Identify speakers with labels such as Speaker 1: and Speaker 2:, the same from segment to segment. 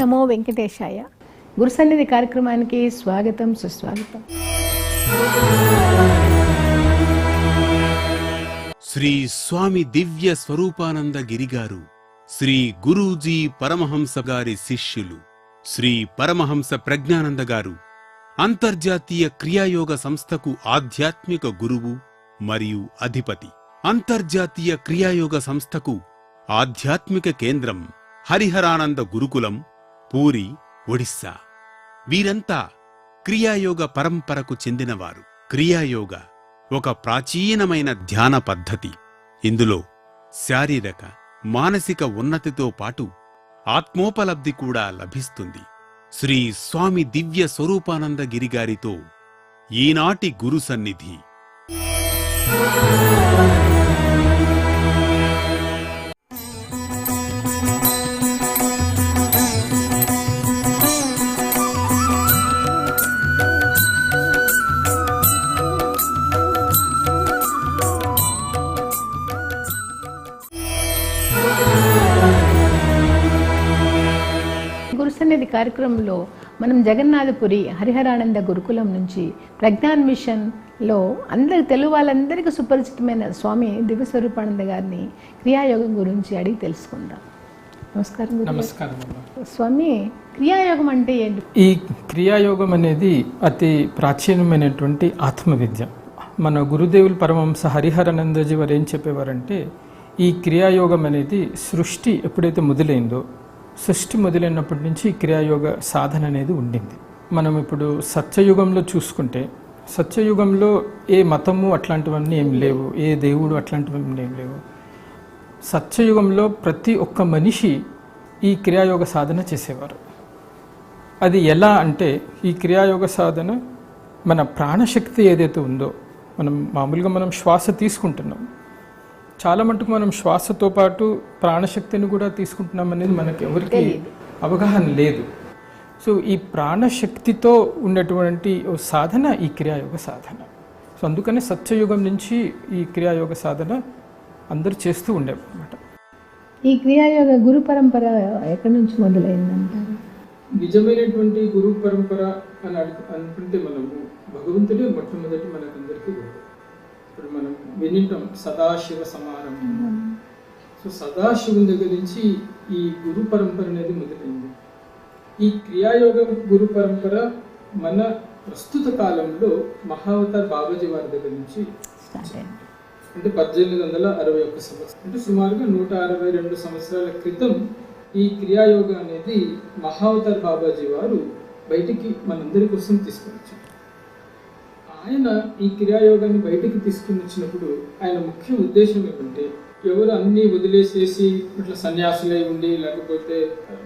Speaker 1: నమో వెంకటేశాయ. గురు సన్నిధి కార్యక్రమానికి స్వాగతం, సుస్వాగతం.
Speaker 2: శ్రీ స్వామి దివ్య స్వరూపానంద గిరిగారు శ్రీ గురూజీ పరమహంస గారి శిష్యులు. శ్రీ పరమహంస ప్రజ్ఞానంద గారు అంతర్జాతీయ క్రియాయోగ సంస్థకు ఆధ్యాత్మిక గురువు మరియు అధిపతి. అంతర్జాతీయ క్రియాయోగ సంస్థకు ఆధ్యాత్మిక కేంద్రం హరిహరానంద గురుకులం, పూరి, ఒడిస్సా. వీరంతా క్రియాయోగ పరంపరకు చెందినవారు. క్రియాయోగ ఒక ప్రాచీనమైన ధ్యాన పద్ధతి. ఇందులో శారీరక, మానసిక ఉన్నతితో పాటు ఆత్మోపలబ్ధి కూడా లభిస్తుంది. శ్రీ స్వామి దివ్య స్వరూపానంద గిరిగారితో ఈనాటి గురు సన్నిధి.
Speaker 1: గురు సన్నిధి కార్యక్రమంలో మనం జగన్నాథపురి హరిహరానంద గురుకులం నుంచి ప్రజ్ఞాన్ మిషన్లో అందరికి తెలుగు వాళ్ళందరికీ సుపరిచితమైన స్వామి దివ్య స్వరూపానంద గారిని క్రియాయోగం గురించి అడిగి తెలుసుకుందాం. నమస్కారం.
Speaker 3: నమస్కారం
Speaker 1: స్వామి, క్రియాయోగం అంటే ఏంటి?
Speaker 3: ఈ క్రియాయోగం అనేది అతి ప్రాచీనమైనటువంటి ఆత్మవిద్య. మన గురుదేవులు పరమహంస హరిహరానందజీ వారు ఏం చెప్పేవారంటే, ఈ క్రియాయోగం అనేది సృష్టి ఎప్పుడైతే మొదలైందో, సృష్టి మొదలైనప్పటి నుంచి క్రియాయోగ సాధన అనేది ఉండింది. మనం ఇప్పుడు సత్యయుగంలో చూసుకుంటే, సత్యయుగంలో ఏ మతము అట్లాంటివన్నీ ఏం లేవు, ఏ దేవుడు అట్లాంటివన్నీ ఏం లేవు. సత్యయుగంలో ప్రతి ఒక్క మనిషి ఈ క్రియాయోగ సాధన చేసేవారు. అది ఎలా అంటే, ఈ క్రియాయోగ సాధన మన ప్రాణశక్తి ఏదైతే ఉందో, మామూలుగా మనం శ్వాస తీసుకుంటున్నాం, చాలా మటుకు మనం శ్వాసతో పాటు ప్రాణశక్తిని కూడా తీసుకుంటున్నాం అనేది మనకి ఎవరికి అవగాహన లేదు. సో ఈ ప్రాణశక్తితో ఉన్నటువంటి సాధన ఈ క్రియాయోగ సాధన. సో అందుకనే సత్యయుగం నుంచి ఈ క్రియాయోగ సాధన అందరూ చేస్తూ ఉండేవారు.
Speaker 1: ఈ క్రియాయోగ గురు పరంపర ఎక్కడి నుంచి మొదలైందంటారు?
Speaker 3: నిజమైనటువంటి గురు పరంపర అని అనుకుంటే మనము భగవంతుడే మొట్టమొదటి మనకందరికీ గురువు. ఇప్పుడు మనం వినింటాం సదాశివ సమారంభం. సో సదాశివుని దగ్గర నుంచి ఈ గురు పరంపర అనేది మొదలైంది. ఈ క్రియాయోగ గురు పరంపర మన ప్రస్తుత కాలంలో మహావతార్ బాబాజీ వారి దగ్గర నుంచి అంటే 1861 సంవత్సరం, అంటే సుమారుగా 162 సంవత్సరాల క్రితం ఈ క్రియాయోగ అనేది మహావతార్ బాబాజీ వారు బయటికి మనందరి కోసం తీసుకొని వచ్చారు. ఆయన ఈ క్రియాయోగాన్ని బయటికి తీసుకుని వచ్చినప్పుడు ఆయన ముఖ్య ఉద్దేశం ఏమంటే, ఎవరు అన్నీ వదిలేసేసి ఇట్లా సన్యాసులై ఉండి, లేకపోతే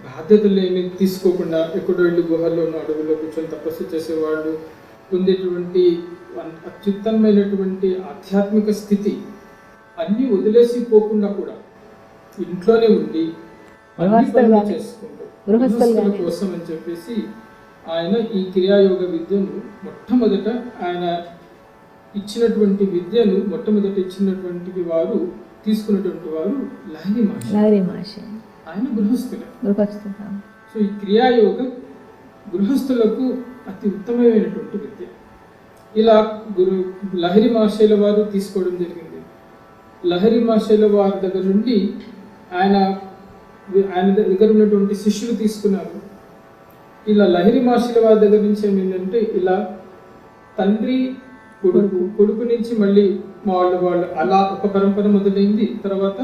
Speaker 3: బాధ్యతలు ఏమీ తీసుకోకుండా ఎక్కడో వెళ్ళి గుహల్లోనూ అడవుల్లో కూర్చొని తపస్సు చేసేవాళ్ళు పొందేటువంటి అత్యుత్తమైనటువంటి ఆధ్యాత్మిక స్థితి అన్నీ వదిలేసి పోకుండా కూడా ఇంట్లోనే ఉండి చేసుకుంటూ గృహస్థుల కోసం అని చెప్పేసి ఆయన ఈ క్రియాయోగ విద్యను ఆయన ఇచ్చినటువంటి విద్యను ఇచ్చినటువంటి వారు తీసుకున్నటువంటి వారు లహరి మహర్షి. ఆయన గృహస్థులే. సో ఈ క్రియాయోగం గృహస్థులకు అతి ఉత్తమమైనటువంటి విద్య. ఇలా లహరి మహర్షుల వారు తీసుకోవడం జరిగింది. లహరి మహర్షుల వారి దగ్గర నుండి ఆయన దగ్గర ఉన్నటువంటి శిష్యులు తీసుకున్నారు. ఇలా లహరి మహర్షుల వారి దగ్గర నుంచి ఏమైందంటే, ఇలా తండ్రి కొడుకు నుంచి మళ్ళీ వాళ్ళు అలా ఒక పరంపర మొదలైంది. తర్వాత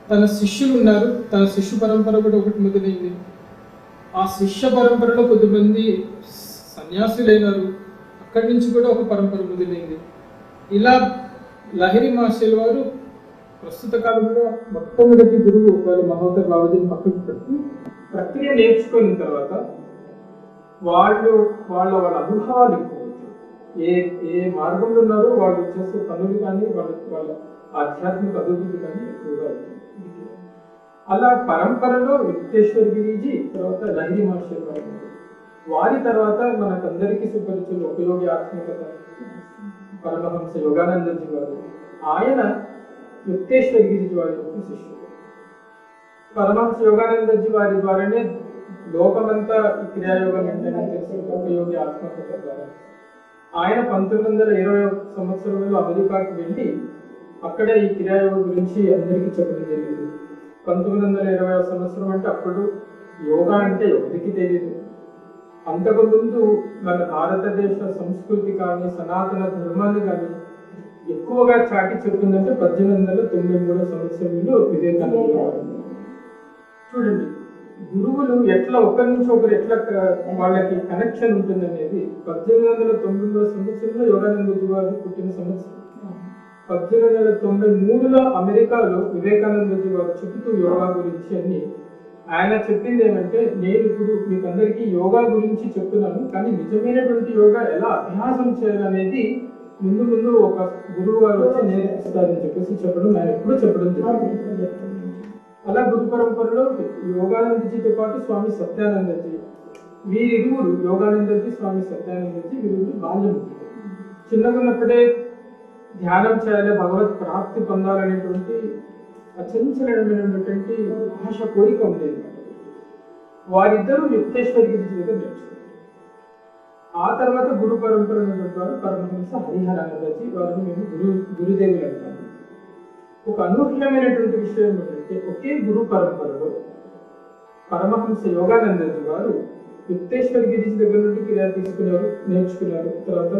Speaker 3: తన శిష్యులు ఉన్నారు, తన శిష్యు పరంపర కూడా ఒకటి మొదలైంది. ఆ శిష్య పరంపరలో కొద్దిమంది సన్యాసులైనారు, అక్కడి నుంచి కూడా ఒక పరంపర మొదలైంది. ఇలా లహరి మహర్షుల వారు ప్రస్తుత కాలంలో మొట్టమొదటి గురువు వాళ్ళు మహావతార్ బాబాజీని పక్కకు పెట్టి ప్రక్రియ నేర్చుకున్న తర్వాత వాళ్ళ అనుభవాలు ఎక్కువచ్చు. ఏ మార్గంలో ఉన్నారో వాళ్ళు చేసే పనులు కానీ వాళ్ళ ఆధ్యాత్మిక అభివృద్ధి కానీ ఎక్కువగా ఉంటుంది. అలా పరంపరలో వెంకటేశ్వర గిరిజీ, తర్వాత లహరి మహర్షుల వారు, వారి తర్వాత మనకందరికీ సుపరిచిన ఉపయోగి ఆత్మికత పరమహంస యోగానందజీ వారు, ఆయన వెంకటేశ్వర గిరిజీ వారి యొక్క శిష్యుడు. పరమహంస యోగానందజీ వారి ద్వారానే లోకమంతా ఈ క్రియాయోగం ఏంటనే తెలిసి ఒక యోగి ఆత్మకథ ద్వారా ఆయన 1920 సంవత్సరంలో అమెరికాకి వెళ్ళి అక్కడే ఈ క్రియాయోగం గురించి అందరికీ చెప్పడం జరిగింది. 1920 సంవత్సరం అంటే అప్పుడు యోగా అంటే ఎవరికి తెలియదు. అంతకుముందు మన భారతదేశ సంస్కృతి కానీ సనాతన ధర్మాన్ని కానీ ఎక్కువగా చాటి చెప్తుందంటే 1893 సంవత్సరంలో వివేకానంద గారు. చూడండి, గురువులు ఎట్లా ఒకరి నుంచి ఒకరు ఎట్లా వాళ్ళకి కనెక్షన్ ఉంటుంది అనేది 1893 సంవత్సరంలో యోగానందజీ వారు పుట్టిన సంవత్సరం. 1893లో అమెరికాలో వివేకానందజీ వారు చెబుతూ యోగా గురించి అని ఆయన చెప్పింది ఏమంటే, నేను ఇప్పుడు మీకు అందరికీ యోగా గురించి చెప్తున్నాను, కానీ నిజమైనటువంటి యోగా ఎలా అభ్యాసం చేయాలనేది ముందు ముందు ఒక గురువు గారు వచ్చి నేర్పిస్తారని చెప్పేసి చెప్పడం ఆయన ఎప్పుడూ చెప్పడం జరిగింది. అలా గురు పరంపరలో యోగానందజీతో పాటు స్వామి సత్యానందజీ, వీరిరువురు యోగానందజీ స్వామి సత్యానందజీ వీరిరువురు బాల్యమిత్రులు. చిన్నగా ఉన్నప్పుడే ధ్యానం చేయాలి, భగవత్ ప్రాప్తి పొందాలనేటువంటి అచంచలమైనటువంటి భాష కోరిక ఉండేది. వారిద్దరూ యుక్తేశ్వర గిరి దగ్గర నేర్చుకున్నారు. ఆ తర్వాత గురు పరంపర ద్వారా పరమహంస హరిహరానందజీ వారిని మేము గురుదేవులు అంటాము. ఒక అనూహ్యమైనటువంటి విషయం ఏంటంటే, ఒకే గురు పరంపరలో పరమహంస యోగానందజీ వారు యుక్తేశ్వర గిరి దగ్గర నుండి క్రియ తీసుకున్నారు, నేర్చుకున్నారు. తర్వాత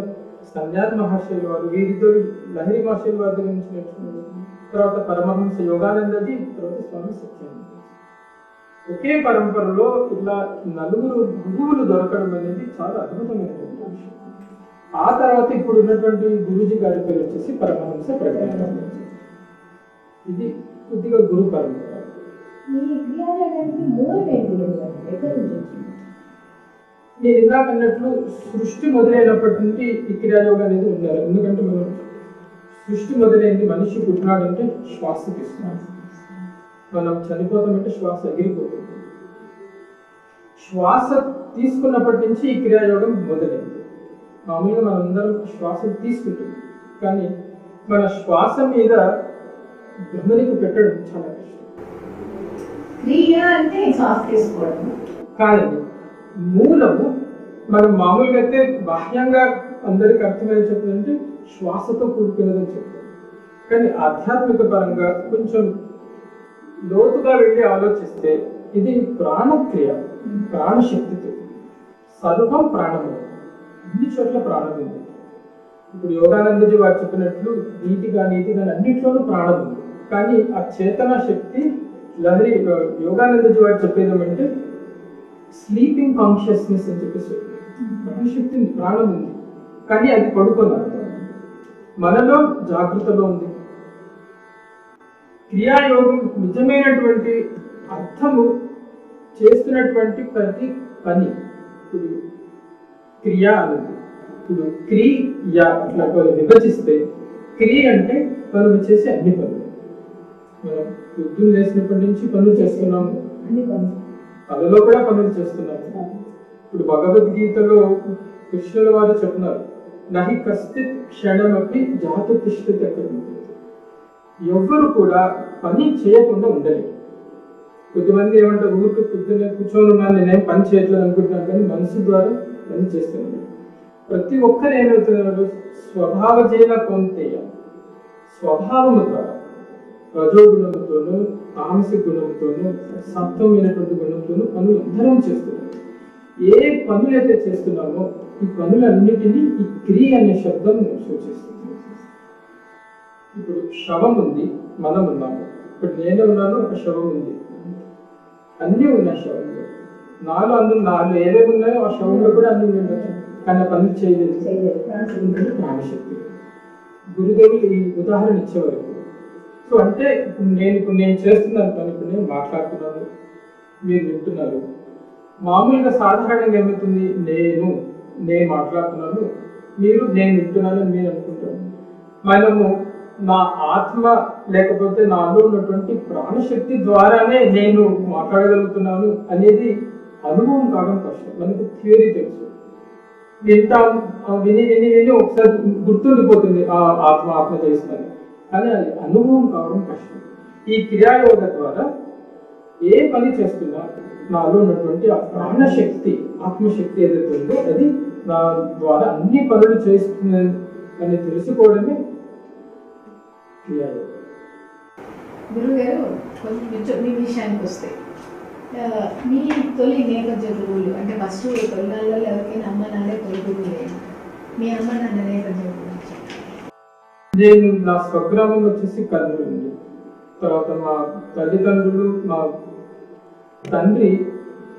Speaker 3: సంజాన్ మహాశయులు వారు, వీరిద్దరు లహరి మహాశయుల వారి దగ్గర నుంచి నేర్చుకున్నారు. తర్వాత పరమహంస యోగానందజీ, తర్వాత స్వామి సత్యానందజీ. ఒకే పరంపరలో ఇలా నలుగురు గురువులు దొరకడం అనేది చాలా అద్భుతమైనటువంటి విషయం. ఆ తర్వాత ఇప్పుడు ఉన్నటువంటి గురుజీ గారి పేరు వచ్చేసి పరమహంస ప్రజ్ఞానందజీ. ఇది కొద్దిగా గురు పరంపర. నేను ఇందాక అన్నట్లు సృష్టి మొదలైనప్పటి నుండి ఈ క్రియాయోగం అనేది ఉండాలి. ఎందుకంటే మనం సృష్టి మొదలైంది, మనిషి పుట్టినాడంటే శ్వాస తీసుకున్నాడు, మనం చనిపోతామంటే శ్వాస ఎగిరిపోతుంది. శ్వాస తీసుకున్నప్పటి నుంచి ఈ క్రియాయోగం మొదలైంది. మామూలుగా మనం అందరం శ్వాసను తీసుకుంటుంది, కానీ మన శ్వాస మీద గమనిక పెట్టడం చాలా కష్టం.
Speaker 1: క్రియ అంటే శ్వాస తీసుకోవడం
Speaker 3: కాదండి, మూలము మనం మామూలుగా అయితే బాహ్యంగా అందరికి అర్థమయ్యే చెప్పాలంటే శ్వాసతో కూడుకున్నదని చెప్తాం. కానీ ఆధ్యాత్మిక పరంగా కొంచెం లోతుగా వెళ్ళి ఆలోచిస్తే ఇది ప్రాణక్రియ, ప్రాణశక్తితో. సర్వం ప్రాణమే, అన్ని చోట్ల ప్రాణం ఉంది. ఇప్పుడు యోగానందజీ వారు చెప్పినట్లు నీటి కానీ అన్నిట్లోనూ ప్రాణం ఉంది. కానీ ఆ చేతన శక్తి లహరి యోగానందజీ వారు చెప్పేది ఏమంటే స్లీపింగ్ కాన్షియస్నెస్ అని చెప్పేసి ప్రాణశక్తి ఉంది, ప్రాణం ఉంది, కానీ అది పడుకున్నారు. మనలో జాగృతలో ఉంది. క్రియాయోగం నిజమైనటువంటి అర్థము చేస్తున్నటువంటి ప్రతి పని. ఇప్పుడు క్రియ అనేది ఇప్పుడు క్రియ అట్లా విభజిస్తే, క్రియ అంటే మనం చేసే అన్ని పనులు. మనం పొద్దున్న లేచినప్పటి నుంచి పనులు చేస్తున్నాము, కళలో కూడా పనులు చేస్తున్నాము. ఇప్పుడు భగవద్గీతలో కృష్ణుల వారు చెప్తున్నారు, నహి కశ్చిత్ క్షణమపి జాతు తిష్టతి. ఎవ్వరు కూడా పని చేయకుండా ఉండలేదు. కొద్దిమంది ఏమంటారు, ఊరికి పొద్దున్నే కూర్చొని ఉన్నాను, నేనేం పని చేయట్లేదు అనుకుంటున్నాను, కానీ మనసు ద్వారా పని చేస్తున్నాను. ప్రతి ఒక్కరు ఏమవుతున్నారు, స్వభావజైన కౌంతేయ, స్వభావము ద్వారా రజోగుణంతోనూ తామసిక గుణంతోనూ సత్వమైనటువంటి గుణంతోనూ పనులు అందరం చేస్తున్నాం. ఏ పనులైతే చేస్తున్నామో ఈ పనులన్నిటినీ ఈ క్రియ అనే శబ్దం సూచిస్తుంది. ఇప్పుడు శవం ఉంది, మనం ఉన్నాము. ఇప్పుడు నేను ఉన్నాను, ఒక శవం ఉంది, అన్నీ ఉన్నాయి శవంలో. నాలుగు ఏవేవి ఉన్నాయో ఆ శవంలో కూడా అన్ని ఉండొచ్చు, కానీ ఆ పనులు చేయలేదు. ప్రాణశక్తి. గురుదేవులు ఈ ఉదాహరణ ఇచ్చేవారు. సో అంటే ఇప్పుడు నేను చేస్తున్నాను పని, ఇప్పుడు నేను మాట్లాడుతున్నాను, మీరు వింటున్నారు. మామూలుగా సాధారణంగా ఏమవుతుంది, నేను మాట్లాడుతున్నాను, నేను వింటున్నాను అని మీరు అనుకుంటారు. మనము నా ఆత్మ లేకపోతే నాలో ఉన్నటువంటి ప్రాణశక్తి ద్వారానే నేను మాట్లాడగలుగుతున్నాను అనేది అనుభవం కావడం కష్టం. మనకు థియరీ తెలుసు, వింటాం, విని ఒకసారి గుర్తుండిపోతుంది ఆత్మ చేస్తున్నది, కానీ అది అనుభవం కావడం కష్టం. ఈ క్రియాయోగ ద్వారా ఏ పని చేస్తున్నా నాలో ఉన్నటువంటి ఆ ప్రాణశక్తి, ఆత్మశక్తి ఏదైతే ఉందో అది నా ద్వారా అన్ని పనులు చేస్తుంది అని తెలుసుకోవడమే క్రియాయోగం.
Speaker 1: గురువు గారు కొంచెం మీ విషయానికి వస్తే మీ తొలి నేపథ్య గురువులు అంటే ఫస్ట్ తొలినాళ్ళలో ఎవరికైనా అమ్మ నాన్నే తొలి గురువులే, మీ అమ్మ నాన్న నేపథ్యం గురించి?
Speaker 3: నేను నా స్వగ్రామం వచ్చేసి కర్నూలు అండి. తర్వాత మా తల్లిదండ్రులు, మా తండ్రి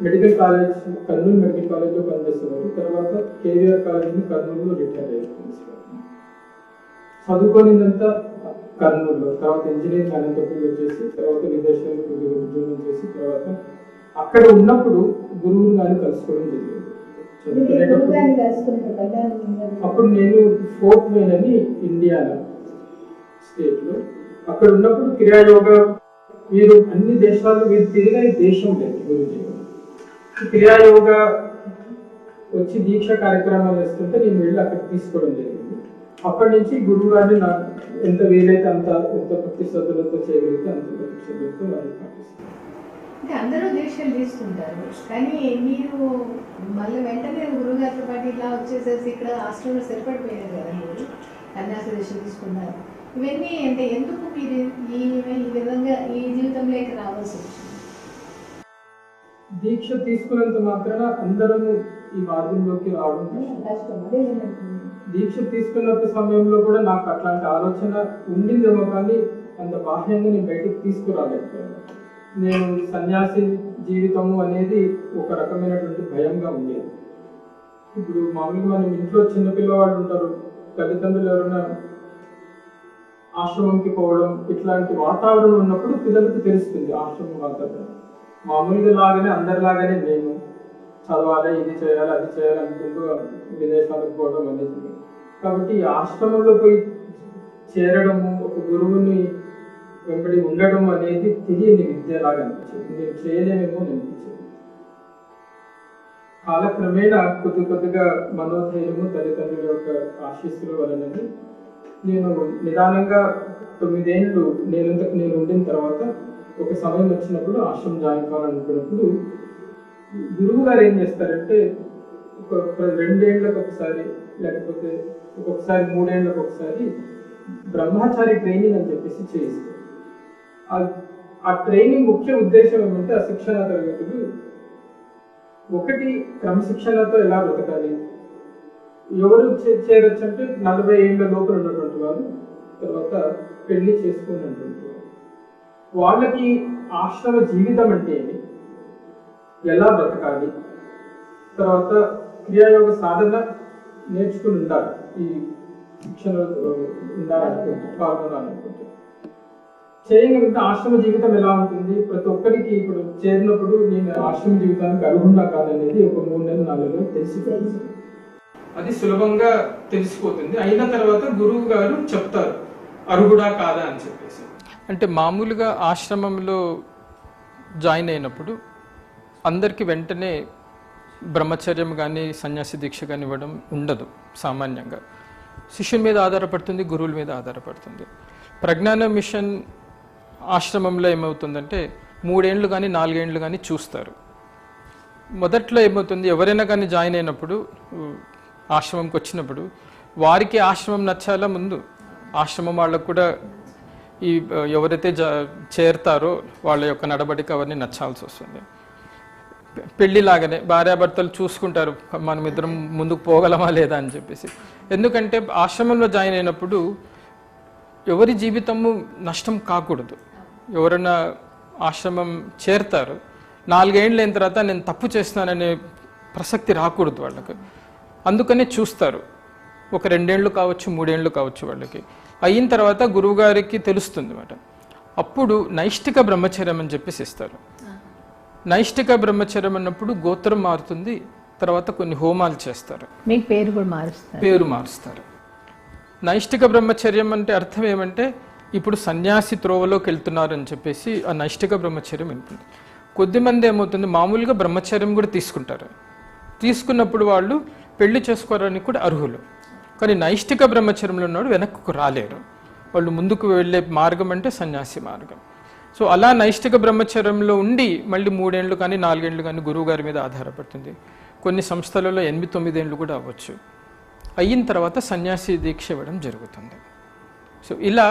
Speaker 3: మెడికల్ కాలేజ్, కర్నూలు మెడికల్ కాలేజ్లో పనిచేసేవారు. తర్వాత కేవీఆర్ కాలేజ్ కర్నూలులో రిటైర్ అయ్యారు. చదువుకోనిందంతా కర్నూలులో, తర్వాత ఇంజనీరింగ్ అనంతపురం వచ్చేసి, తర్వాత విదేశాల్లో కొద్దిగా ఉద్యోగం చేసి, తర్వాత అక్కడ ఉన్నప్పుడు గురువులు గారిని కలుసుకోవడం జరిగింది. అప్పుడు నేను ఫోర్త్ మెయిన్ అని ఇండియాలో స్టేట్ లో అక్కడ ఉన్నప్పుడు క్రియాయోగ వీరు అన్ని దేశాలు వీరు తిరిగిన దేశం లేదు గురుజీ. క్రియాయోగ వచ్చి దీక్ష కార్యక్రమాలు చేస్తుంటే నేను వెళ్ళి అక్కడ తీసుకోవడం జరిగింది. అప్పటి నుంచి గురువు గారిని నాకు ఎంత వీలైతే అంత, ఎంత భక్తి శ్రద్ధలతో చేయగలిగితే అంత భక్తి శ్రద్ధలతో వారిని పాటిస్తాను.
Speaker 1: అంటే అందరూ దీక్షలు తీసుకుంటారు, కానీ మీరు మళ్ళీ వెంటనే గురువుగారితో పాటు ఇలా వచ్చేసేసి ఇక్కడ హాస్టల్లో సరిపడిపోయారు కదా, మీరు సన్యాస దీక్ష తీసుకున్నారు. ఇవన్నీ అంటే ఎందుకు మీరు ఈ విధంగా ఈ జీవితంలోకి రావాల్సి వచ్చింది?
Speaker 3: దీక్ష తీసుకున్నంత మాత్రాన అందరము ఈ మార్గంలోకి రావడం కష్టం. దీక్ష తీసుకున్న సమయంలో కూడా నాకు అట్లాంటి ఆలోచన ఉండిందేమో, కానీ అంత బాహ్యంగా నేను బయటికి తీసుకురాలేకపోయాను. నేను సన్యాసి జీవితము అనేది ఒక రకమైనటువంటి భయంగా ఉండేది. ఇప్పుడు మామూలుగా మనం ఇంట్లో చిన్నపిల్లవాళ్ళు ఉంటారు, తల్లిదండ్రులు ఎవరైనా ఆశ్రమంకి పోవడం, ఇట్లాంటి వాతావరణం ఉన్నప్పుడు పిల్లలకు తెలుస్తుంది ఆశ్రమం వాతావరణం. మామూలుగా లాగానే అందరిలాగానే నేను చదవాలి, ఇది చేయాలి, అది చేయాలి అనుకుంటూ విదేశాలకు పోవడం అనేది. కాబట్టి ఈ ఆశ్రమంలో పోయి చేరడము, ఒక గురువుని వెంబడి ఉండడం అనేది తెలియని విద్యలాగా అనిపించింది. నేను చేయలేమేమో అనిపించింది. కాలక్రమేణా కొద్దిగా మనోధైర్యము, తల్లిదండ్రుల యొక్క ఆశీస్సుల వలనని నేను నిదానంగా 9 ఏళ్ళు నేను ఉండిన తర్వాత ఒక సమయం వచ్చినప్పుడు ఆశ్రమం జాయిన్ కావాలనుకున్నప్పుడు గురువు గారు ఏం చేస్తారంటే ఒక 2 ఏళ్ళకు ఒకసారి, లేకపోతే ఒక్కొక్కసారి 3 ఏళ్ళకు ఒకసారి బ్రహ్మచారి ట్రైనింగ్ అని చెప్పేసి చేయిస్తారు. ఆ ట్రైనింగ్ ముఖ్య ఉద్దేశం ఏమంటే ఆ శిక్షణ తరగతులు ఒకటి క్రమశిక్షణతో ఎలా బ్రతకాలి, ఎవరు చేరొచ్చు అంటే 40 ఏళ్ళ లోపల ఉన్నటువంటి వారు, తర్వాత పెళ్లి చేసుకున్నటువంటి వారు, వాళ్ళకి ఆశ్రమ జీవితం అంటే ఏమి, ఎలా బ్రతకాలి, తర్వాత క్రియాయోగ సాధన నేర్చుకుని ఉండాలి, ఈ శిక్షణ ఉండాలనుకుంటే, పాల్గొనాలనుకుంటే. చేయగలిగితే ఆశ్రమ జీవితం ఎలా ఉంటుంది, ప్రతి ఒక్కరికి ఇప్పుడు చేరినప్పుడు నేను ఆశ్రమ జీవితానికి అర్హుండా కాదనేది ఒక 3 నెలలు 4 నెలలు తెలిసిపోతుంది. అది సులభంగా తెలిసిపోతుంది. అయిన తర్వాత గురువు గారు చెప్తారు అర్హుడా కాదా అని చెప్పేసి.
Speaker 4: అంటే మామూలుగా ఆశ్రమంలో జాయిన్ అయినప్పుడు అందరికీ వెంటనే బ్రహ్మచర్యం కానీ సన్యాసి దీక్ష కానీ ఇవ్వడం ఉండదు. సామాన్యంగా శిష్యుని మీద ఆధారపడుతుంది, గురువుల మీద ఆధారపడుతుంది. ప్రజ్ఞాన మిషన్ ఆశ్రమంలో ఏమవుతుందంటే 3 ఏళ్ళు కానీ 4 ఏళ్ళు కానీ చూస్తారు. మొదట్లో ఏమవుతుంది, ఎవరైనా కానీ జాయిన్ అయినప్పుడు ఆశ్రమంకి వచ్చినప్పుడు వారికి ఆశ్రమం నచ్చాలా, ముందు ఆశ్రమం వాళ్ళకు కూడా ఈ ఎవరైతే చేరుతారో వాళ్ళ యొక్క నడబడిక అవన్నీ నచ్చాల్సి వస్తుంది. పెళ్లిలాగానే భార్యాభర్తలు చూసుకుంటారు, మనం ఇద్దరం ముందుకు పోగలమా లేదా అని చెప్పేసి. ఎందుకంటే ఆశ్రమంలో జాయిన్ అయినప్పుడు ఎవరి జీవితము నష్టం కాకూడదు. ఎవరైనా ఆశ్రమం చేరుతారు, 4 ఏళ్ళు అయిన తర్వాత నేను తప్పు చేస్తున్నాననే ప్రసక్తి రాకూడదు వాళ్ళకి. అందుకనే చూస్తారు. ఒక 2 ఏళ్ళు కావచ్చు, 3 ఏళ్ళు కావచ్చు. వాళ్ళకి అయిన తర్వాత గురువుగారికి తెలుస్తుంది అన్నమాట. అప్పుడు నైష్టిక బ్రహ్మచర్యం అని చెప్పేసి ఇస్తారు. నైష్టిక బ్రహ్మచర్యం అన్నప్పుడు గోత్రం మారుతుంది, తర్వాత కొన్ని హోమాలు చేస్తారు,
Speaker 1: మీకు పేరు మారుస్తారు.
Speaker 4: నైష్టిక బ్రహ్మచర్యం అంటే అర్థం ఏమంటే ఇప్పుడు సన్యాసి త్రోవలోకి వెళ్తున్నారు అని చెప్పేసి ఆ నైష్టిక బ్రహ్మచర్యం ఉంటుంది. కొద్దిమంది ఏమవుతుంది, మామూలుగా బ్రహ్మచర్యం కూడా తీసుకుంటారు. తీసుకున్నప్పుడు వాళ్ళు పెళ్లి చేసుకోవడానికి కూడా అర్హులు. కానీ నైష్టిక బ్రహ్మచర్యంలో ఉన్నవాడు వెనక్కు రాలేరు. వాళ్ళు ముందుకు వెళ్ళే మార్గం అంటే సన్యాసి మార్గం. సో అలా నైష్టిక బ్రహ్మచర్యంలో ఉండి మళ్ళీ 3 ఏళ్ళు కానీ 4 ఏళ్ళు కానీ గురువు గారి మీద ఆధారపడుతుంది. కొన్ని సంస్థలలో 8-9 ఏళ్ళు కూడా అవ్వచ్చు. అయిన తర్వాత సన్యాసి దీక్ష ఇవ్వడం జరుగుతుంది. సో ఇలా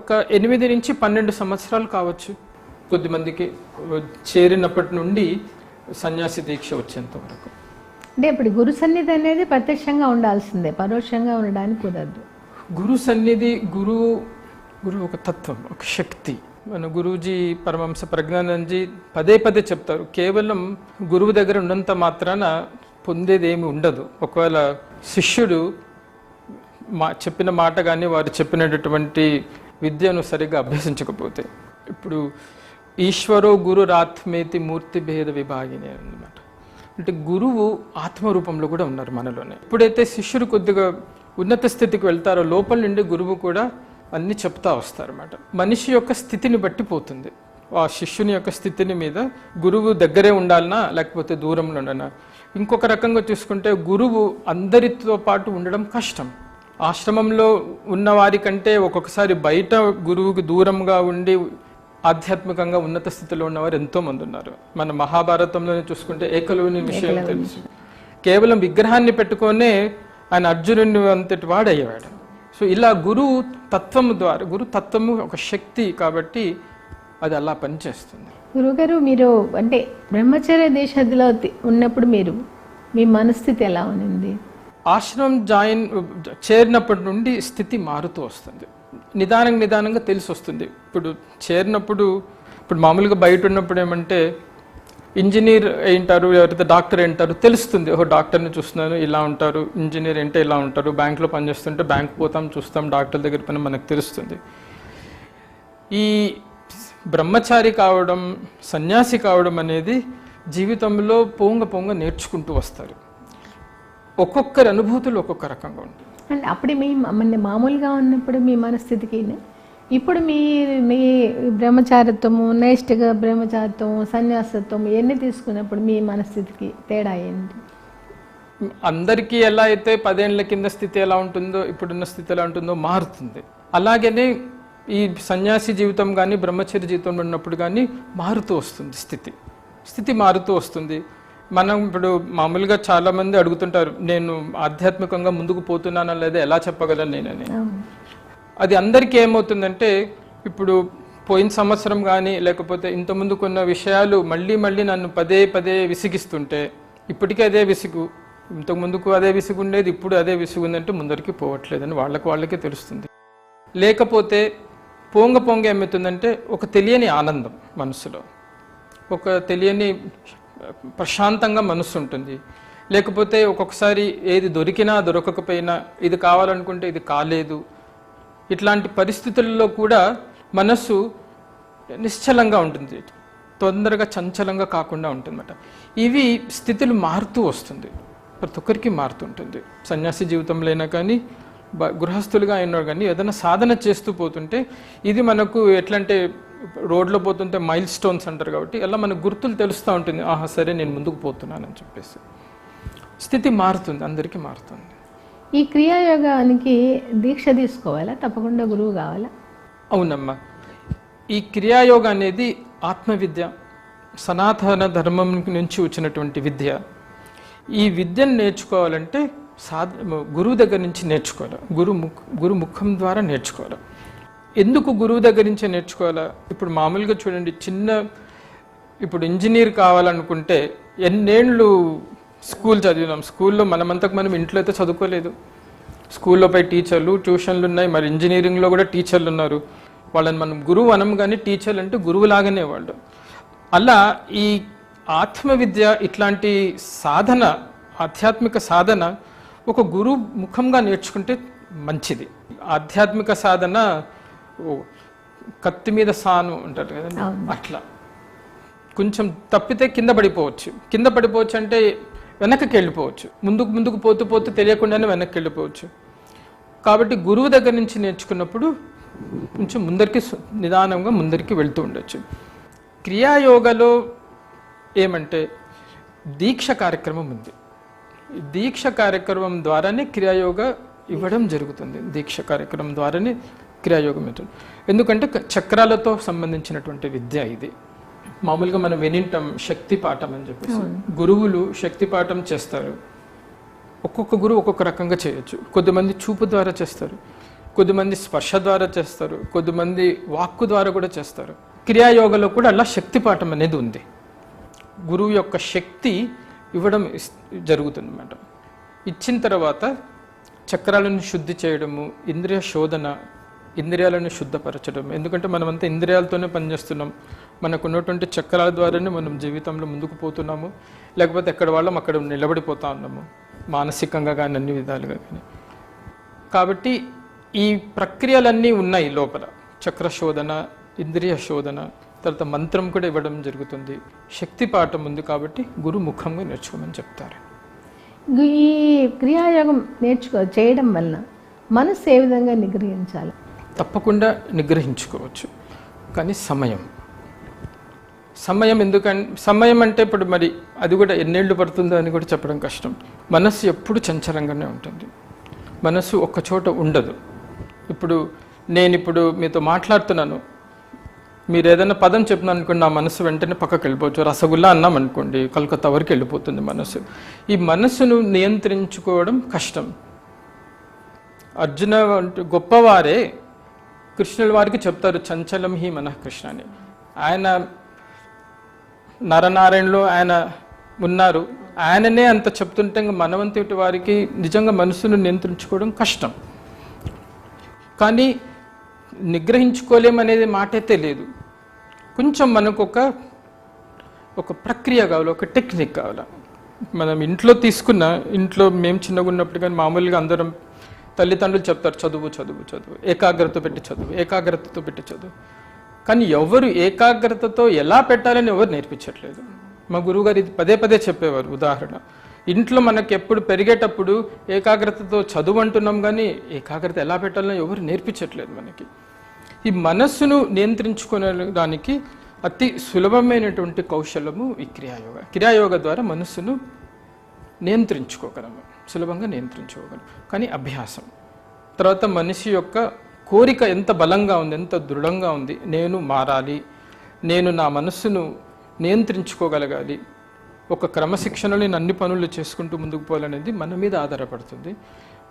Speaker 4: ఒక 8 నుంచి 12 సంవత్సరాలు కావచ్చు కొద్దిమందికి చేరినప్పటి నుండి సన్యాసి దీక్ష వచ్చేంత వరకు.
Speaker 1: అంటే ఇప్పుడు గురు సన్నిధి అనేది ప్రత్యక్షంగా ఉండాల్సిందే, పరోక్షంగా ఉండడానికి కుదరదు.
Speaker 4: గురు సన్నిధి, గురువు ఒక తత్వం, ఒక శక్తి. మన గురూజీ పరమహంస ప్రజ్ఞానందజీ పదే పదే చెప్తారు, కేవలం గురువు దగ్గర ఉన్నంత మాత్రాన పొందేది ఏమి ఉండదు. ఒకవేళ శిష్యుడు చెప్పిన మాట కానీ వారు చెప్పినటువంటి విద్యను సరిగ్గా అభ్యసించకపోతే, ఇప్పుడు ఈశ్వరో గురురాత్మేతి మూర్తి భేద విభాగిని అన్నమాట. అంటే గురువు ఆత్మరూపంలో కూడా ఉన్నారు మనలోనే. ఎప్పుడైతే శిష్యుడు కొద్దిగా ఉన్నత స్థితికి వెళ్తారో లోపల నుండి గురువు కూడా అన్ని చెప్తా వస్తారన్నమాట. మనిషి యొక్క స్థితిని బట్టి పోతుంది. ఆ శిష్యుని యొక్క స్థితిని మీద గురువు దగ్గరే ఉండాలనా లేకపోతే దూరంలో ఉండనా. ఇంకొక రకంగా చూసుకుంటే గురువు అందరితో పాటు ఉండడం కష్టం. ఆశ్రమంలో ఉన్న వారి కంటే ఒక్కొక్కసారి బయట గురువుకి దూరంగా ఉండి ఆధ్యాత్మికంగా ఉన్నత స్థితిలో ఉన్నవారు ఎంతో మంది ఉన్నారు. మన మహాభారతంలోనే చూసుకుంటే ఏకలవ్యుని విషయం తెలుసు. కేవలం విగ్రహాన్ని పెట్టుకొనే ఆయన అర్జునుని అంతటి వాడయ్యేవాడు. సో ఇలా గురువు తత్వము ద్వారా, గురు తత్వము ఒక శక్తి కాబట్టి అది అలా పనిచేస్తుంది.
Speaker 1: గురువుగారు, మీరు అంటే బ్రహ్మచర్య దీక్షలో ఉన్నప్పుడు మీ మనస్థితి ఎలా ఉంది?
Speaker 4: ఆశ్రమం చేరినప్పటి నుండి స్థితి మారుతూ వస్తుంది. నిదానంగా తెలిసి వస్తుంది. ఇప్పుడు చేరినప్పుడు, ఇప్పుడు మామూలుగా బయట ఉన్నప్పుడు ఏమంటే ఇంజనీర్ ఏంటారు, ఎవరైతే డాక్టర్ ఏంటారు తెలుస్తుంది. ఓహో డాక్టర్ని చూస్తున్నాను ఇలా ఉంటారు, ఇంజనీర్ అంటే ఇలా ఉంటారు, బ్యాంక్లో పనిచేస్తుంటే బ్యాంక్ పోతాం చూస్తాం, డాక్టర్ దగ్గర పని మనకు తెలుస్తుంది. ఈ బ్రహ్మచారి కావడం, సన్యాసి కావడం అనేది జీవితంలో పొంగ నేర్చుకుంటూ వస్తారు. ఒక్కొక్కరి అనుభూతులు ఒక్కొక్క రకంగా ఉంటాయి.
Speaker 1: అంటే అప్పుడు మామూలుగా ఉన్నప్పుడు మీ మనస్థితికి ఇప్పుడు మీ బ్రహ్మచారిత్వము, నైష్టిక బ్రహ్మచారిత్వము, సన్యాసత్వం ఇవన్నీ తీసుకున్నప్పుడు మీ మనస్థితికి తేడా ఏంటి?
Speaker 4: అందరికీ ఎలా అయితే 10 ఏళ్ల కింద స్థితి ఎలా ఉంటుందో ఇప్పుడున్న స్థితి ఎలా ఉంటుందో మారుతుంది. అలాగనే ఈ సన్యాసి జీవితం కానీ బ్రహ్మచర్య జీవితంలో ఉన్నప్పుడు కానీ మారుతూ వస్తుంది. స్థితి మారుతూ వస్తుంది. మనం ఇప్పుడు మామూలుగా చాలామంది అడుగుతుంటారు, నేను ఆధ్యాత్మికంగా ముందుకు పోతున్నానా లేదా ఎలా చెప్పగలను నేనని. అది అందరికీ ఏమవుతుందంటే, ఇప్పుడు పోయిన సంవత్సరం కానీ లేకపోతే ఇంతకుముందు కొన్న విషయాలు మళ్ళీ నన్ను పదే విసిగిస్తుంటే, ఇప్పటికీ అదే విసుగు, ఇంతకుముందుకు అదే విసుగు ఉండేది, ఇప్పుడు అదే విసుగు ఉందంటే ముందరికి పోవట్లేదని వాళ్ళకే తెలుస్తుంది. లేకపోతే పొంగ ఏమవుతుందంటే ఒక తెలియని ఆనందం మనసులో, ఒక తెలియని ప్రశాంతంగా మనసు ఉంటుంది. లేకపోతే ఒక్కొక్కసారి ఏది దొరికినా దొరకకపోయినా ఇది కావాలనుకుంటే ఇది కాలేదు. ఇట్లాంటి పరిస్థితుల్లో కూడా మనసు నిశ్చలంగా ఉంటుంది, తొందరగా చంచలంగా కాకుండా ఉంటుందన్నమాట. ఇవి స్థితులు మారుతూ వస్తుంది, ప్రతి ఒక్కరికి మారుతుంటుంది. సన్యాసి జీవితంలో అయినా కానీ గృహస్థులుగా అయినా కానీ ఏదైనా సాధన చేస్తూ పోతుంటే ఇది మనకు ఎట్లంటే రోడ్లో పోతుంటే మైల్ స్టోన్స్ అంటారు కాబట్టి అలా మనకు గుర్తులు తెలుస్తూ ఉంటుంది. ఆహా సరే నేను ముందుకు పోతున్నానని చెప్పేసి స్థితి మారుతుంది, అందరికీ మారుతుంది.
Speaker 1: ఈ క్రియాయోగానికి దీక్ష తీసుకోవాలా, తప్పకుండా గురువు కావాలా?
Speaker 4: అవునమ్మా, ఈ క్రియాయోగం అనేది ఆత్మవిద్య, సనాతన ధర్మం నుంచి వచ్చినటువంటి విద్య. ఈ విద్యను నేర్చుకోవాలంటే గురువు దగ్గర నుంచి నేర్చుకోవాలి, గురు ముఖం ద్వారా నేర్చుకోవాలి. ఎందుకు గురువు దగ్గర నుంచే నేర్చుకోవాలా? ఇప్పుడు మామూలుగా చూడండి, ఇప్పుడు ఇంజనీర్ కావాలనుకుంటే ఎన్నేళ్ళు స్కూల్ చదివినాం. స్కూల్లో మనమంతకు మనం ఇంట్లో అయితే చదువుకోలేదు. స్కూల్లో పై టీచర్లు, ట్యూషన్లు ఉన్నాయి, మరి ఇంజనీరింగ్లో కూడా టీచర్లు ఉన్నారు. వాళ్ళని మనం గురువు అనం, కానీ టీచర్లు అంటే గురువులాగానే వాళ్ళు. అలా ఈ ఆత్మవిద్య ఇట్లాంటి సాధన, ఆధ్యాత్మిక సాధన ఒక గురువు ముఖంగా నేర్చుకుంటే మంచిది. ఆధ్యాత్మిక సాధన కత్తి మీద సాను అంటారు కదండి, అట్లా కొంచెం తప్పితే కింద పడిపోవచ్చు అంటే వెనక్కి వెళ్ళిపోవచ్చు, ముందుకు పోతూ తెలియకుండానే వెనక్కి వెళ్ళిపోవచ్చు. కాబట్టి గురువు దగ్గర నుంచి నేర్చుకున్నప్పుడు కొంచెం నిదానంగా ముందరికి వెళ్తూ ఉండొచ్చు. క్రియాయోగలో ఏమంటే దీక్ష కార్యక్రమం ఉంది. దీక్ష కార్యక్రమం ద్వారానే క్రియాయోగ ఇవ్వడం జరుగుతుంది. దీక్ష కార్యక్రమం ద్వారానే క్రియాయోగ మెథడ్. ఎందుకంటే చక్రాలతో సంబంధించినటువంటి విద్య ఇది. మామూలుగా మనం వినింటాం శక్తి పాఠం అని చెప్పేసి. గురువులు శక్తి పాఠం చేస్తారు. ఒక్కొక్క గురువు ఒక్కొక్క రకంగా చేయొచ్చు. కొద్దిమంది చూపు ద్వారా చేస్తారు, కొద్దిమంది స్పర్శ ద్వారా చేస్తారు, కొద్దిమంది వాక్కు ద్వారా కూడా చేస్తారు. క్రియాయోగలో కూడా అలా శక్తి పాఠం అనేది ఉంది. గురువు యొక్క శక్తి ఇవ్వడం జరుగుతుంది అన్నమాట. ఇచ్చిన తర్వాత చక్రాలను శుద్ధి చేయడము, ఇంద్రియ శోధన, ఇంద్రియాలను శుద్ధపరచడం. ఎందుకంటే మనమంతా ఇంద్రియాలతోనే పనిచేస్తున్నాం. మనకు ఉన్నటువంటి చక్రాల ద్వారానే మనం జీవితంలో ముందుకు పోతున్నాము, లేకపోతే ఎక్కడ వాళ్ళం అక్కడ నిలబడిపోతా ఉన్నాము, మానసికంగా కానీ అన్ని విధాలుగా కానీ. కాబట్టి ఈ ప్రక్రియలన్నీ ఉన్నాయి లోపల. చక్ర శోధన, ఇంద్రియ శోధన, తర్వాత మంత్రం కూడా ఇవ్వడం జరుగుతుంది. శక్తి పాఠం ఉంది కాబట్టి గురు ముఖంగా నేర్చుకోమని చెప్తారు.
Speaker 1: ఈ క్రియాయోగం చేయడం వలన మనసు ఏ విధంగా నిగ్రహించాలి?
Speaker 4: తప్పకుండా నిగ్రహించుకోవచ్చు, కానీ సమయం సమయం అంటే ఇప్పుడు మరి అది కూడా ఎన్నేళ్ళు పడుతుందో అని కూడా చెప్పడం కష్టం. మనస్సు ఎప్పుడు చంచలంగానే ఉంటుంది, మనస్సు ఒక్క చోట ఉండదు. నేను మీతో మాట్లాడుతున్నాను, మీరు ఏదైనా పదం చెప్తున్నాను అనుకోండి, నా మనసు వెంటనే పక్కకి వెళ్ళిపోవచ్చు. రసగుల్లా అన్నాం అనుకోండి, కలకత్తా వరకు వెళ్ళిపోతుంది మనసు. ఈ మనస్సును నియంత్రించుకోవడం కష్టం. అర్జున గొప్పవారే కృష్ణుల వారికి చెప్తారు, చంచలం హి మనః కృష్ణ అని. ఆయన నరనారాయణలో ఆయన ఉన్నారు, ఆయననే అంత చెప్తుంటే మనవంతటి వారికి నిజంగా మనసును నియంత్రించుకోవడం కష్టం. కానీ నిగ్రహించుకోలేమనేది మాటైతే లేదు. కొంచెం మనకు ఒక ప్రక్రియ కావాలి, ఒక టెక్నిక్ కావాలి. మనం ఇంట్లో మేము చిన్నగా ఉన్నప్పుడు కానీ మామూలుగా అందరం తల్లిదండ్రులు చెప్తారు, చదువు చదువు చదువు, ఏకాగ్రత పెట్టి చదువు. కానీ ఎవరు ఏకాగ్రతతో ఎలా పెట్టాలని ఎవరు నేర్పించట్లేదు. మా గురువుగారు ఇది పదే పదే చెప్పేవారు. ఉదాహరణ, ఇంట్లో మనకు ఎప్పుడు పెరిగేటప్పుడు ఏకాగ్రతతో చదువు అంటున్నాం, కానీ ఏకాగ్రత ఎలా పెట్టాలని ఎవరు నేర్పించట్లేదు మనకి. ఈ మనస్సును నియంత్రించుకోవడానికి అతి సులభమైనటువంటి కౌశలము ఈ క్రియాయోగ ద్వారా మనస్సును నియంత్రించుకోగలము, సులభంగా నియంత్రించుకోగలము. కానీ అభ్యాసం తర్వాత మనిషి యొక్క కోరిక ఎంత బలంగా ఉంది, ఎంత దృఢంగా ఉంది, నేను మారాలి, నేను నా మనస్సును నియంత్రించుకోగలగాలి, ఒక క్రమశిక్షణలో నేను అన్ని పనులు చేసుకుంటూ ముందుకు పోవాలనేది మన మీద ఆధారపడుతుంది.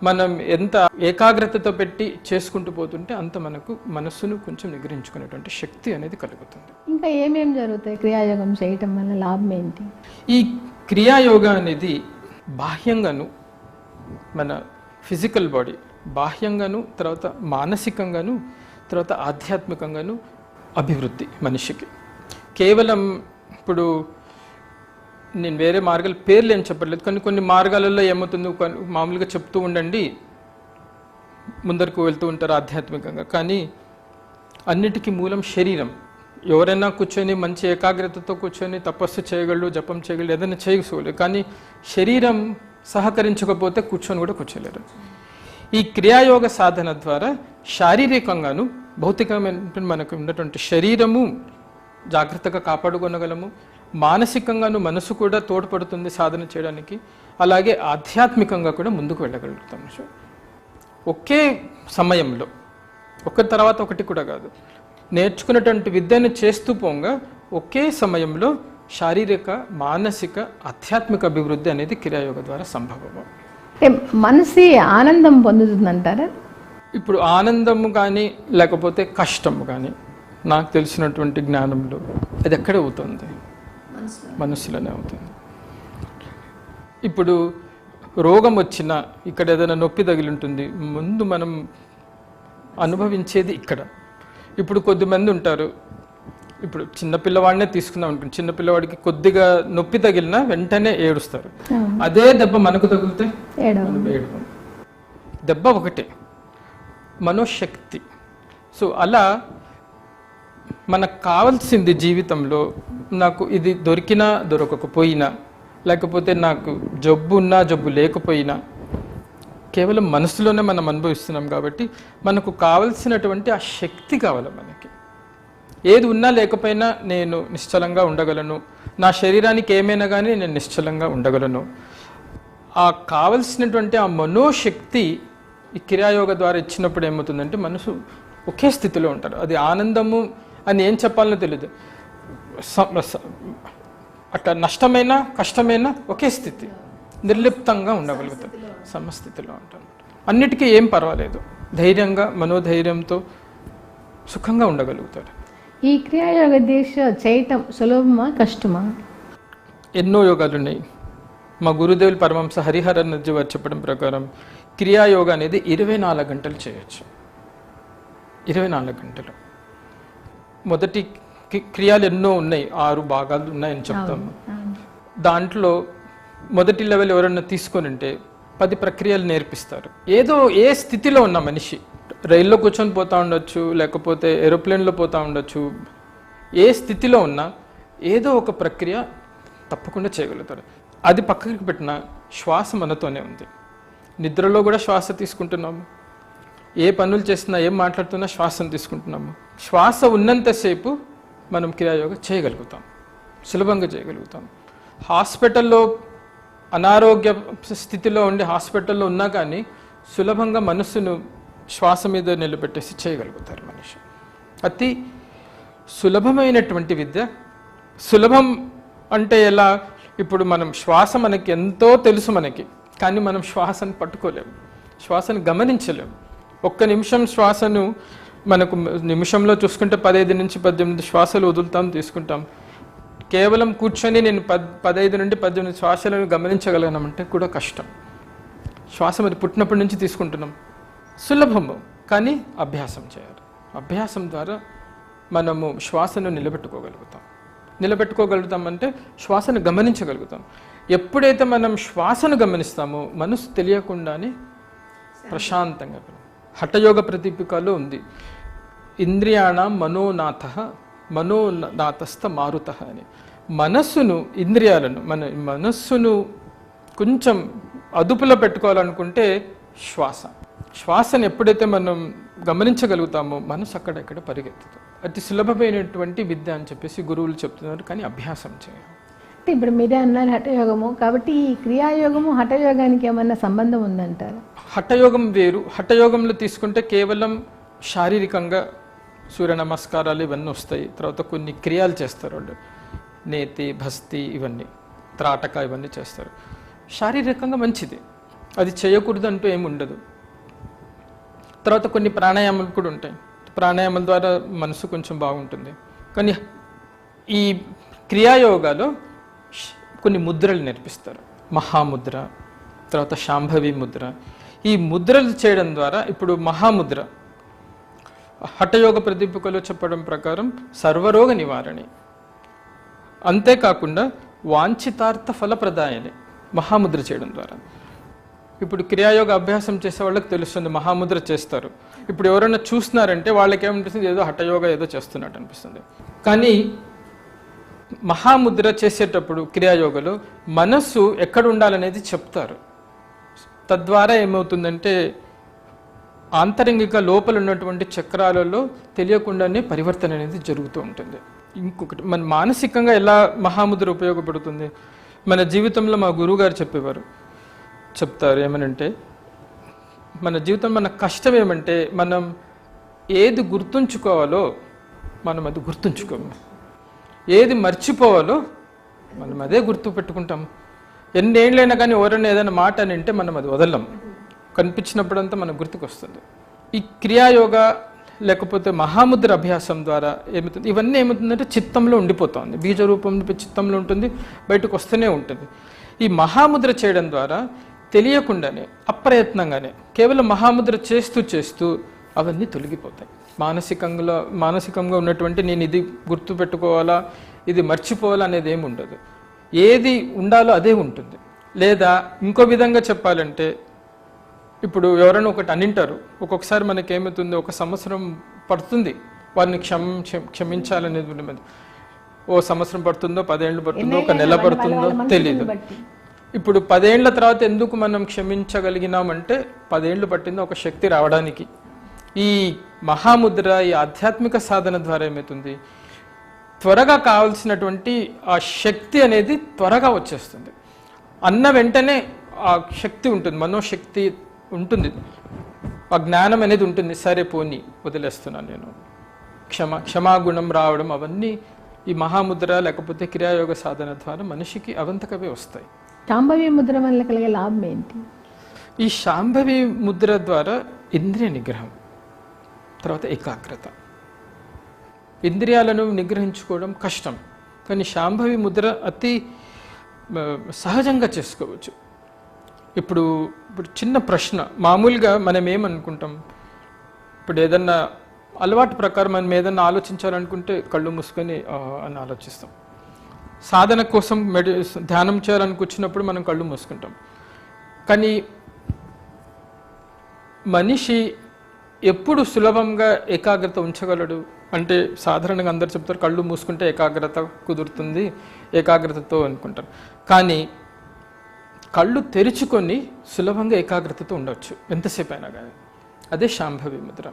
Speaker 4: మనం ఎంత ఏకాగ్రతతో పెట్టి చేసుకుంటూ పోతుంటే అంత మనకు మనస్సును కొంచెం నిగ్రహించుకునేటువంటి శక్తి అనేది కలుగుతుంది.
Speaker 1: ఇంకా ఏమేం జరుగుతాయి క్రియాయోగం చేయటం వల్ల? లాభం ఏంటి?
Speaker 4: ఈ క్రియాయోగ అనేది బాహ్యంగాను, మన ఫిజికల్ బాడీ బాహ్యంగాను, తర్వాత మానసికంగాను, తర్వాత ఆధ్యాత్మికంగాను అభివృద్ధి మనిషికి. కేవలం ఇప్పుడు నేను వేరే మార్గాల పేర్లు ఏం చెప్పట్లేదు, కానీ కొన్ని మార్గాలలో ఏమవుతుందో మామూలుగా చెప్తూ ఉండండి, ముందరకు వెళ్తూ ఉంటారు ఆధ్యాత్మికంగా. కానీ అన్నిటికీ మూలం శరీరం. ఎవరైనా కూర్చొని మంచి ఏకాగ్రతతో కూర్చొని తపస్సు చేయగలరు, జపం చేయగలరు, ఏదైనా చేయగలరు, కానీ శరీరం సహకరించకపోతే కూడా కూర్చోలేరు. ఈ క్రియాయోగ సాధన ద్వారా శారీరకంగాను భౌతికమైన మనకు ఉన్నటువంటి శరీరము జాగ్రత్తగా కాపాడుకోగలము, మానసికంగాను మనసు కూడా తోడ్పడుతుంది సాధన చేయడానికి, అలాగే ఆధ్యాత్మికంగా కూడా ముందుకు వెళ్ళగలుగుతాము. ఒకే సమయంలో ఒకరి తర్వాత ఒకటి కూడా కాదు, నేర్చుకున్నటువంటి విద్యను చేస్తూ పోగా ఒకే సమయంలో శారీరక, మానసిక, ఆధ్యాత్మిక అభివృద్ధి అనేది క్రియాయోగ ద్వారా సంభవము.
Speaker 1: మనసి ఆనందం పొందుతుందంటారా?
Speaker 4: ఇప్పుడు ఆనందము కానీ లేకపోతే కష్టము కానీ నాకు తెలిసినటువంటి జ్ఞానంలో అది ఎక్కడ అవుతుంది? మనసులోనే అవుతుంది. ఇప్పుడు రోగం వచ్చినా, ఇక్కడ ఏదైనా నొప్పి తగిలి ఉంటుంది, ముందు మనం అనుభవించేది ఇక్కడ. ఇప్పుడు కొద్దిమంది ఉంటారు, ఇప్పుడు చిన్నపిల్లవాడినే తీసుకుందాం అనుకుంటే, చిన్నపిల్లవాడికి కొద్దిగా నొప్పి తగిలినా వెంటనే ఏడుస్తారు. అదే దెబ్బ మనకు తగిలితే ఏడవం. దెబ్బ ఒకటే, మనోశక్తి. సో అలా మనకు కావాల్సింది జీవితంలో, నాకు ఇది దొరికినా దొరకకపోయినా, లేకపోతే నాకు జబ్బు ఉన్నా జబ్బు లేకపోయినా, కేవలం మనసులోనే మనం అనుభవిస్తున్నాం. కాబట్టి మనకు కావలసినటువంటి ఆ శక్తి కావాలి మనకి. ఏది ఉన్నా లేకపోయినా నేను నిశ్చలంగా ఉండగలను, నా శరీరానికి ఏమైనా కానీ నేను నిశ్చలంగా ఉండగలను. ఆ కావలసినటువంటి ఆ మనోశక్తి ఈ క్రియాయోగ ద్వారా ఇచ్చినప్పుడు ఏమవుతుందంటే మనసు ఒకే స్థితిలో ఉంటారు. అది ఆనందము అని ఏం చెప్పాలనో తెలియదు. అట్లా నష్టమైన కష్టమైన ఒకే స్థితి, నిర్లిప్తంగా ఉండగలుగుతారు, సమస్థితిలో ఉంటారు. అన్నిటికీ ఏం పర్వాలేదు, ధైర్యంగా మనోధైర్యంతో సుఖంగా ఉండగలుగుతారు.
Speaker 1: ఈ క్రియాయోగ దీక్ష చేయటం సులభమా కష్టమా?
Speaker 4: ఎన్నో యోగాలు ఉన్నాయి. మా గురుదేవులు పరమహంస హరిహరానందజీ వారు చెప్పడం ప్రకారం క్రియాయోగ అనేది 24 గంటలు చేయొచ్చు. 24 గంటలు. మొదటి క్రియాలు ఎన్నో ఉన్నాయి, 6 భాగాలు ఉన్నాయని చెప్తాము. దాంట్లో మొదటి లెవెల్ ఎవరన్నా తీసుకొని ఉంటే 10 ప్రక్రియలు నేర్పిస్తారు. ఏదో ఏ స్థితిలో ఉన్న మనిషి, రైల్లో కూర్చొని పోతా ఉండొచ్చు, లేకపోతే ఏరోప్లేన్లో పోతా ఉండొచ్చు, ఏ స్థితిలో ఉన్నా ఏదో ఒక ప్రక్రియ తప్పకుండా చేయగలుగుతారు. అది పక్కకి పెట్టిన శ్వాస మనతోనే ఉంది. నిద్రలో కూడా శ్వాస తీసుకుంటున్నాము, ఏ పనులు చేస్తున్నా ఏం మాట్లాడుతున్నా శ్వాసను తీసుకుంటున్నాము. శ్వాస ఉన్నంతసేపు మనం క్రియాయోగం చేయగలుగుతాం, సులభంగా చేయగలుగుతాం. హాస్పిటల్లో అనారోగ్య స్థితిలో ఉండి హాస్పిటల్లో ఉన్నా కానీ సులభంగా మనస్సును శ్వాస మీద నిలబెట్టేసి చేయగలుగుతారు మనిషి. అతి సులభమైనటువంటి విద్య. సులభం అంటే ఎలా? ఇప్పుడు మనం శ్వాస మనకి ఎంతో తెలుసు మనకి, కానీ మనం శ్వాసను పట్టుకోలేము, శ్వాసను గమనించలేము. ఒక్క నిమిషం శ్వాసను మనకు నిమిషంలో చూసుకుంటే 15 నుంచి 18 శ్వాసలు వదులుతాం, తీసుకుంటాం. కేవలం కూర్చొని నేను 15 నుండి 18 శ్వాసలను గమనించగలగనమంటే కూడా కష్టం. శ్వాస మరి పుట్టినప్పటి నుంచి తీసుకుంటున్నాం. సులభము, కానీ అభ్యాసం చేయాలి. అభ్యాసం ద్వారా మనము శ్వాసను నిలబెట్టుకోగలుగుతామంటే శ్వాసను గమనించగలుగుతాం. ఎప్పుడైతే మనం శ్వాసను గమనిస్తామో మనసు తెలియకుండానే ప్రశాంతంగా. హఠయోగ ప్రదీపికలో ఉంది, ఇంద్రియాణం మనోనాథస్థ మారుత అని. మనస్సును, ఇంద్రియాలను, మన మనస్సును కొంచెం అదుపులో పెట్టుకోవాలనుకుంటే శ్వాసను ఎప్పుడైతే మనం గమనించగలుగుతామో మనసు అక్కడెక్కడ పరిగెత్తుతుంది. అతి సులభమైనటువంటి విద్య అని చెప్పేసి గురువులు చెప్తున్నారు, కానీ అభ్యాసం చేయాలి.
Speaker 1: అంటే ఇప్పుడు మీరే అన్నారు హఠయోగము, కాబట్టి ఈ క్రియాయోగము హఠయోగానికి ఏమన్నా సంబంధం ఉందంటారా?
Speaker 4: హఠయోగం వేరు. హఠయోగంలో తీసుకుంటే కేవలం శారీరకంగా సూర్య నమస్కారాలు ఇవన్నీ వస్తాయి. తర్వాత కొన్ని క్రియాలు చేస్తారు వాళ్ళు, నేతి, భస్తి, ఇవన్నీ త్రాటక ఇవన్నీ చేస్తారు. శారీరకంగా మంచిది, అది చేయకూడదు అంటూ ఏమి ఉండదు. తర్వాత కొన్ని ప్రాణాయామాలు కూడా ఉంటాయి, ప్రాణాయామాల ద్వారా మనసు కొంచెం బాగుంటుంది. కానీ ఈ క్రియాయోగాలో కొన్ని ముద్రలు నేర్పిస్తారు, మహాముద్ర, తర్వాత శాంభవి ముద్ర. ఈ ముద్రలు చేయడం ద్వారా ఇప్పుడు మహాముద్ర హఠయోగ ప్రదీపికలో చెప్పడం ప్రకారం సర్వరోగ నివారణి, అంతేకాకుండా వాంఛితార్థ ఫలప్రదాయని మహాముద్ర చేయడం ద్వారా. ఇప్పుడు క్రియాయోగ అభ్యాసం చేసే వాళ్ళకి తెలుస్తుంది, మహాముద్ర చేస్తారు. ఇప్పుడు ఎవరైనా చూస్తున్నారంటే వాళ్ళకి ఏమనిపిస్తుంది, ఏదో హఠయోగ ఏదో చేస్తున్నట్టు అనిపిస్తుంది. కానీ మహాముద్ర చేసేటప్పుడు క్రియాయోగలో మనస్సు ఎక్కడ ఉండాలనేది చెప్తారు. తద్వారా ఏమవుతుందంటే ఆంతరంగిక లోపల ఉన్నటువంటి చక్రాలలో తెలియకుండానే పరివర్తన అనేది జరుగుతూ ఉంటుంది. ఇంకొకటి, మన మానసికంగా ఎలా మహాముద్ర ఉపయోగపడుతుంది? మన జీవితంలో మా గురువుగారు చెప్తారు ఏమనంటే, మన జీవితం, మన కష్టం ఏమంటే మనం ఏది గుర్తుంచుకోవాలో మనం అది గుర్తుంచుకోము, ఏది మర్చిపోవాలో మనం అదే గుర్తు పెట్టుకుంటాము. ఎన్నేళ్ళైనా కానీ ఎవరైనా ఏదైనా మాట అని అంటే మనం అది వదలం, కనిపించినప్పుడంతా మనకు గుర్తుకొస్తుంది. ఈ క్రియాయోగ లేకపోతే మహాముద్ర అభ్యాసం ద్వారా ఏమవుతుంది, ఇవన్నీ ఏమవుతుందంటే చిత్తంలో ఉండిపోతుంది, బీజ రూపంలో చిత్తంలో ఉంటుంది, బయటకు వస్తూనే ఉంటుంది. ఈ మహాముద్ర చేయడం ద్వారా తెలియకుండానే, అప్రయత్నంగానే, కేవలం మహాముద్ర చేస్తూ అవన్నీ తొలగిపోతాయి. మానసికంగా ఉన్నటువంటి నేను ఇది గుర్తు పెట్టుకోవాలా, ఇది మర్చిపోవాలా అనేది ఏమి ఉండదు. ఏది ఉండాలో అదే ఉంటుంది. లేదా ఇంకో విధంగా చెప్పాలంటే, ఇప్పుడు ఎవరైనా ఒకటి అనింటారు, ఒక్కొక్కసారి మనకేమవుతుంది, 1 సంవత్సరం పడుతుంది వారిని క్షమించాలనేది ఉండదు. 1 సంవత్సరం పడుతుందో, 10 ఏళ్ళు పడుతుందో, 1 నెల పడుతుందో తెలీదు. ఇప్పుడు 10 ఏళ్ల తర్వాత ఎందుకు మనం క్షమించగలిగినామంటే 10 ఏళ్ళు పట్టిందో ఒక శక్తి రావడానికి. ఈ మహాముద్ర, ఈ ఆధ్యాత్మిక సాధన ద్వారా ఏమవుతుంది, త్వరగా కావాల్సినటువంటి ఆ శక్తి అనేది త్వరగా వచ్చేస్తుంది. అన్న వెంటనే ఆ శక్తి ఉంటుంది, మనోశక్తి ఉంటుంది. ఆ జ్ఞానం అనేది ఉంటుంది. సరే పోని వదిలేస్తున్నాను నేను, క్షమాగుణం రావడం, అవన్నీ ఈ మహాముద్ర లేకపోతే క్రియాయోగ సాధన ద్వారా మనిషికి అవంతకవే వస్తాయి.
Speaker 1: శాంభవి ముద్ర వల్ల కలిగే లాభం ఏంటి?
Speaker 4: ఈ శాంభవి ముద్ర ద్వారా ఇంద్రియ నిగ్రహం, తర్వాత ఏకాగ్రత. ఇంద్రియాలను నిగ్రహించుకోవడం కష్టం, కానీ శాంభవి ముద్ర అతి సహజంగా చేసుకోవచ్చు. ఇప్పుడు చిన్న ప్రశ్న, మామూలుగా మనం ఏమనుకుంటాం, ఇప్పుడు ఏదన్నా అలవాటు ప్రకారం మనం ఏదన్నా ఆలోచించాలనుకుంటే కళ్ళు మూసుకొని అని ఆలోచిస్తాం. సాధన కోసం ధ్యానం చేయాలని కూర్చున్నప్పుడు మనం కళ్ళు మూసుకుంటాం. కానీ మనిషి ఎప్పుడు సులభంగా ఏకాగ్రత ఉంచగలడు అంటే, సాధారణంగా అందరు చెప్తారు కళ్ళు మూసుకుంటే ఏకాగ్రత కుదురుతుంది, ఏకాగ్రతతో అనుకుంటారు. కానీ కళ్ళు తెరుచుకొని సులభంగా ఏకాగ్రతతో ఉండవచ్చు ఎంతసేపు అయినా కానీ. అదే శాంభవి ముద్ర.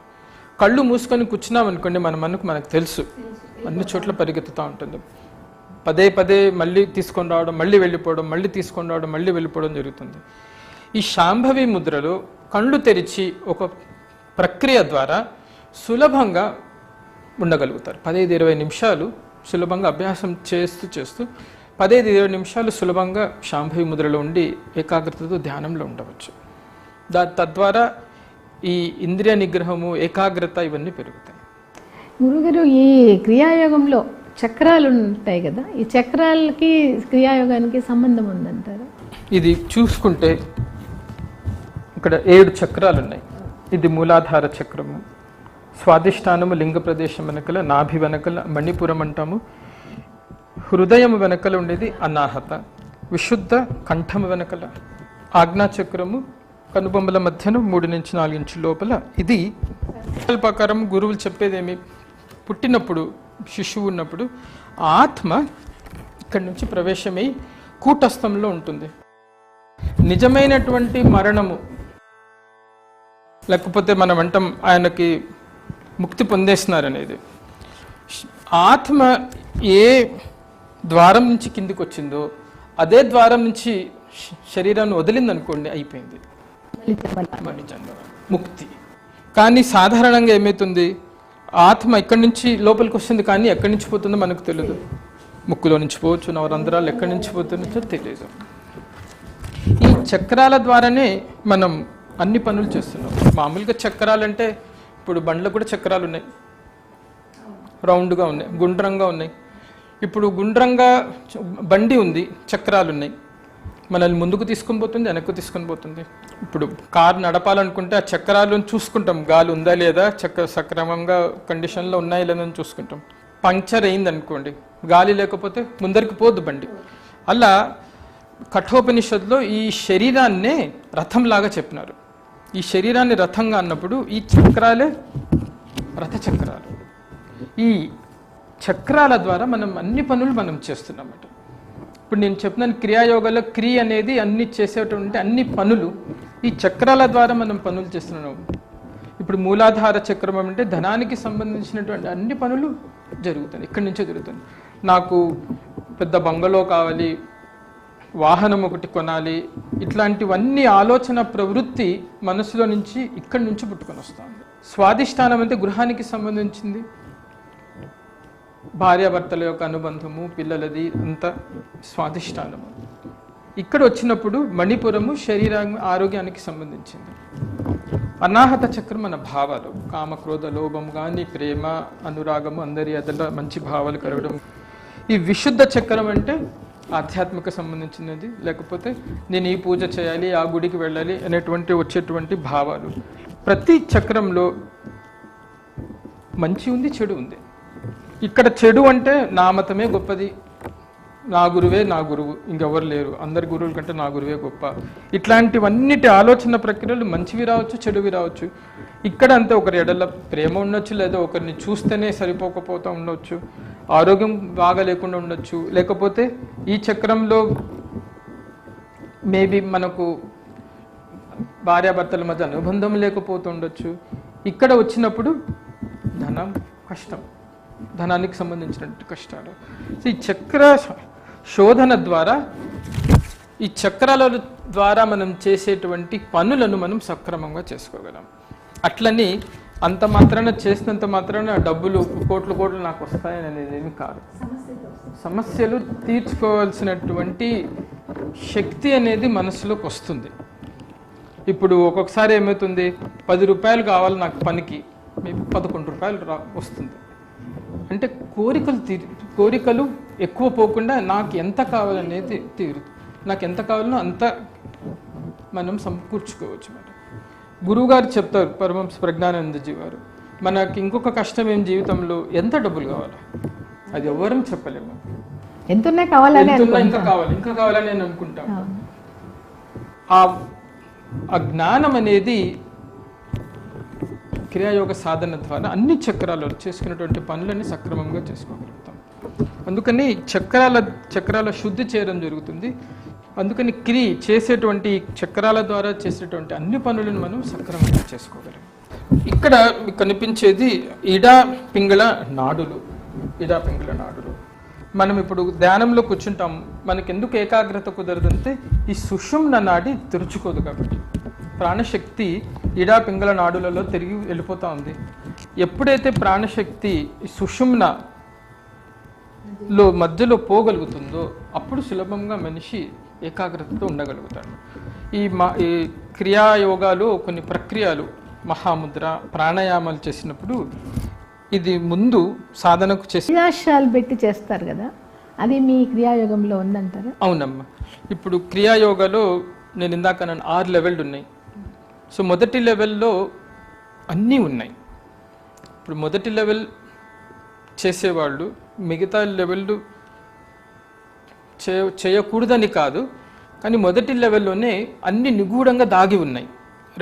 Speaker 4: కళ్ళు మూసుకొని కూర్చున్నామనుకోండి, మనకు తెలుసు అన్ని చోట్ల పరిగెత్తుతూ ఉంటుంది. పదే పదే మళ్ళీ తీసుకొని రావడం, మళ్ళీ వెళ్ళిపోవడం, మళ్ళీ తీసుకొని రావడం, మళ్ళీ వెళ్ళిపోవడం జరుగుతుంది. ఈ శాంభవి ముద్రలో కళ్ళు తెరిచి ఒక ప్రక్రియ ద్వారా సులభంగా ఉండగలుగుతారు. 15-20 నిమిషాలు సులభంగా అభ్యాసం చేస్తూ 15-20 నిమిషాలు సులభంగా శాంభవి ముద్రలో ఉండి ఏకాగ్రతతో ధ్యానంలో ఉండవచ్చు. తద్వారా ఈ ఇంద్రియ నిగ్రహము, ఏకాగ్రత ఇవన్నీ పెరుగుతాయి.
Speaker 1: గురుగారు, ఈ క్రియాయోగంలో చక్రాలు ఉంటాయి కదా, ఈ చక్రాలకి క్రియాయోగానికి సంబంధం ఉందంటారు?
Speaker 4: ఇది చూసుకుంటే ఇక్కడ 7 చక్రాలు ఉన్నాయి. ఇది మూలాధార చక్రము, స్వాధిష్టానము లింగ ప్రదేశం వెనకల, నాభి వెనకల మణిపురం అంటాము, హృదయం వెనకల ఉండేది అనాహత, విశుద్ధ కంఠము వెనకల ఆజ్ఞాచక్రము, కనుబొమ్మల మధ్యన 3-4 ఇంచుల లోపల. ఇది ప్రకారం గురువులు చెప్పేదేమి, పుట్టినప్పుడు శిశువు ఉన్నప్పుడు ఆత్మ ఇక్కడి నుంచి ప్రవేశమై కూటస్థంలో ఉంటుంది. నిజమైనటువంటి మరణము లేకపోతే మనం అంటాం ఆయనకి ముక్తి పొందేస్తున్నారనేది, ఆత్మ ఏ ద్వారం నుంచి కిందికి వచ్చిందో అదే ద్వారం నుంచి శరీరాన్ని వదిలిందనుకోండి, అయిపోయింది మళ్ళీ జన్మ ముక్తి. కానీ సాధారణంగా ఏమవుతుంది, ఆత్మ ఇక్కడి నుంచి లోపలికి వస్తుంది కానీ ఎక్కడి నుంచి పోతుందో మనకు తెలియదు. ముక్కులో నుంచి పోవచ్చు, నవరంధ్రాలు ఎక్కడి నుంచి పోతుందో తెలియదు. ఈ చక్రాల ద్వారానే మనం అన్ని పనులు చేస్తున్నాం. మామూలుగా చక్రాలంటే ఇప్పుడు బండ్లకు కూడా చక్రాలు ఉన్నాయి, రౌండ్గా ఉన్నాయి, గుండ్రంగా ఉన్నాయి. ఇప్పుడు గుండ్రంగా బండి ఉంది, చక్రాలు ఉన్నాయి, మనల్ని ముందుకు తీసుకొని పోతుంది, వెనక్కు తీసుకొని పోతుంది. ఇప్పుడు కారు నడపాలనుకుంటే ఆ చక్రాలను చూసుకుంటాం, గాలి ఉందా లేదా, సక్రమంగా కండిషన్లో ఉన్నాయా లేదని చూసుకుంటాం. పంక్చర్ అయింది అనుకోండి, గాలి లేకపోతే ముందరికి పోదు బండి. అలా కఠోపనిషత్తులో ఈ శరీరాన్నే రథంలాగా చెప్పినారు. ఈ శరీరాన్ని రథంగా అన్నప్పుడు ఈ చక్రాలే రథచక్రాలు. ఈ చక్రాల ద్వారా మనం అన్ని పనులు మనం చేస్తున్నామట. ఇప్పుడు నేను చెప్పిన క్రియాయోగాలో క్రియ అనేది అన్ని చేసేటువంటి అన్ని పనులు ఈ చక్రాల ద్వారా మనం పనులు చేస్తున్నాం. ఇప్పుడు మూలాధార చక్రం అంటే ధనానికి సంబంధించినటువంటి అన్ని పనులు జరుగుతాయి, ఇక్కడి నుంచే జరుగుతుంది. నాకు పెద్ద బంగళో కావాలి, వాహనం ఒకటి కొనాలి, ఇట్లాంటివన్నీ ఆలోచన ప్రవృత్తి మనసులో నుంచి ఇక్కడి నుంచి పుట్టుకొని వస్తుంది. స్వాధిష్టానం అంటే గృహానికి సంబంధించింది, భార్యాభర్తల యొక్క అనుబంధము, పిల్లలది అంతా స్వాధిష్టానము. ఇక్కడ వచ్చినప్పుడు మణిపురము ఆరోగ్యానికి సంబంధించింది. అనాహత చక్రం మన భావాలు, కామ క్రోధ లోభం కానీ, ప్రేమ అనురాగము, అందరి అదల మంచి భావాలు కలగడం. ఈ విశుద్ధ చక్రం అంటే ఆధ్యాత్మిక సంబంధించినది, లేకపోతే నేను ఈ పూజ చేయాలి, ఆ గుడికి వెళ్ళాలి అనేటువంటి వచ్చేటువంటి భావాలు. ప్రతి చక్రంలో మంచి ఉంది, చెడు ఉంది. ఇక్కడ చెడు అంటే నా మతమే గొప్పది, నా గురువే నా గురువు, ఇంకెవరు లేరు, అందరి గురువుల కంటే నా గురువే గొప్ప, ఇట్లాంటివన్నిటి ఆలోచన ప్రక్రియలు మంచివి రావచ్చు, చెడువి రావచ్చు. ఇక్కడ అంతే ఒకరి ఎడల ప్రేమ ఉండొచ్చు, లేదా ఒకరిని చూస్తేనే సరిపోకపోతూ ఉండొచ్చు, ఆరోగ్యం బాగా లేకుండా ఉండొచ్చు, లేకపోతే ఈ చక్రంలో మేబీ మనకు భార్యాభర్తల మధ్య అనుబంధం లేకపోతూ ఉండొచ్చు. ఇక్కడ వచ్చినప్పుడు ధనం కష్టం, ధనానికి సంబంధించినటువంటి కష్టాలు. సో ఈ చక్ర శోధన ద్వారా, ఈ చక్రాల ద్వారా మనం చేసేటువంటి పనులను మనం సక్రమంగా చేసుకోగలం. అట్లని అంత మాత్రాన చేసినంత మాత్రాన డబ్బులు కోట్లు నాకు వస్తాయని అనేది ఏమి కాదు. సమస్యలు తీర్చుకోవాల్సినటువంటి శక్తి అనేది మనసులోకి వస్తుంది. ఇప్పుడు ఒక్కొక్కసారి ఏమవుతుంది, 10 రూపాయలు కావాలి నాకు పనికి, మీకు 11 రూపాయలు వస్తుంది. అంటే కోరికలు ఎక్కువ పోకుండా నాకు ఎంత కావాలనేది తీరుతుంది. నాకు ఎంత కావాలనో అంత మనం సమకూర్చుకోవచ్చు. మరి గురువుగారు చెప్తారు, పరమహంస ప్రజ్ఞానందజీ వారు, మనకి ఇంకొక కష్టం ఏం జీవితంలో, ఎంత డబ్బులు కావాలా, అది ఎవరం చెప్పలేము.
Speaker 1: ఎంతున్నా కావాలని
Speaker 4: ఇంకా కావాలని నేను అనుకుంటాం. ఆ జ్ఞానం అనేది క్రియాయోగ సాధన ద్వారా అన్ని చక్రాలు చేసుకున్నటువంటి పనులన్నీ సక్రమంగా చేసుకోగలుగుతాం. అందుకని చక్రాల శుద్ధి చేయడం జరుగుతుంది. అందుకని చేసేటువంటి చక్రాల ద్వారా చేసేటువంటి అన్ని పనులను మనం సక్రమంగా చేసుకోగలం. ఇక్కడ మీకు కనిపించేది ఇడా పింగళ నాడులు. మనం ఇప్పుడు ధ్యానంలో కూర్చుంటాం, మనకి ఎందుకు ఏకాగ్రత కుదరదంటే ఈ సుషుమ్న నాడి తెరుచుకోదు కాబట్టి. ప్రాణశక్తి ఇడా పింగళ నాడులలో తిరిగి వెళ్ళిపోతూ ఉంది. ఎప్పుడైతే ప్రాణశక్తి ఈ సుషుమ్నలో మధ్యలో పోగలుగుతుందో అప్పుడు సులభంగా మనిషి ఏకాగ్రతతో ఉండగలుగుతాడు. ఈ క్రియాయోగాలు కొన్ని ప్రక్రియలు, మహాముద్ర, ప్రాణాయామాలు చేసినప్పుడు ఇది ముందు సాధనకు చేసి
Speaker 1: క్రియాశాలు పెట్టి చేస్తారు కదా, అది మీ క్రియాయోగంలో ఉందంటారా?
Speaker 4: అవునమ్మా. ఇప్పుడు క్రియాయోగాలో నేను ఇందాక 6 లెవెల్లు ఉన్నాయి. సో మొదటి లెవెల్లో అన్నీ ఉన్నాయి. ఇప్పుడు మొదటి లెవెల్ చేసేవాళ్ళు మిగతా లెవెల్లు చేయకూడదని కాదు, కానీ మొదటి లెవెల్లోనే అన్ని నిగూఢంగా దాగి ఉన్నాయి.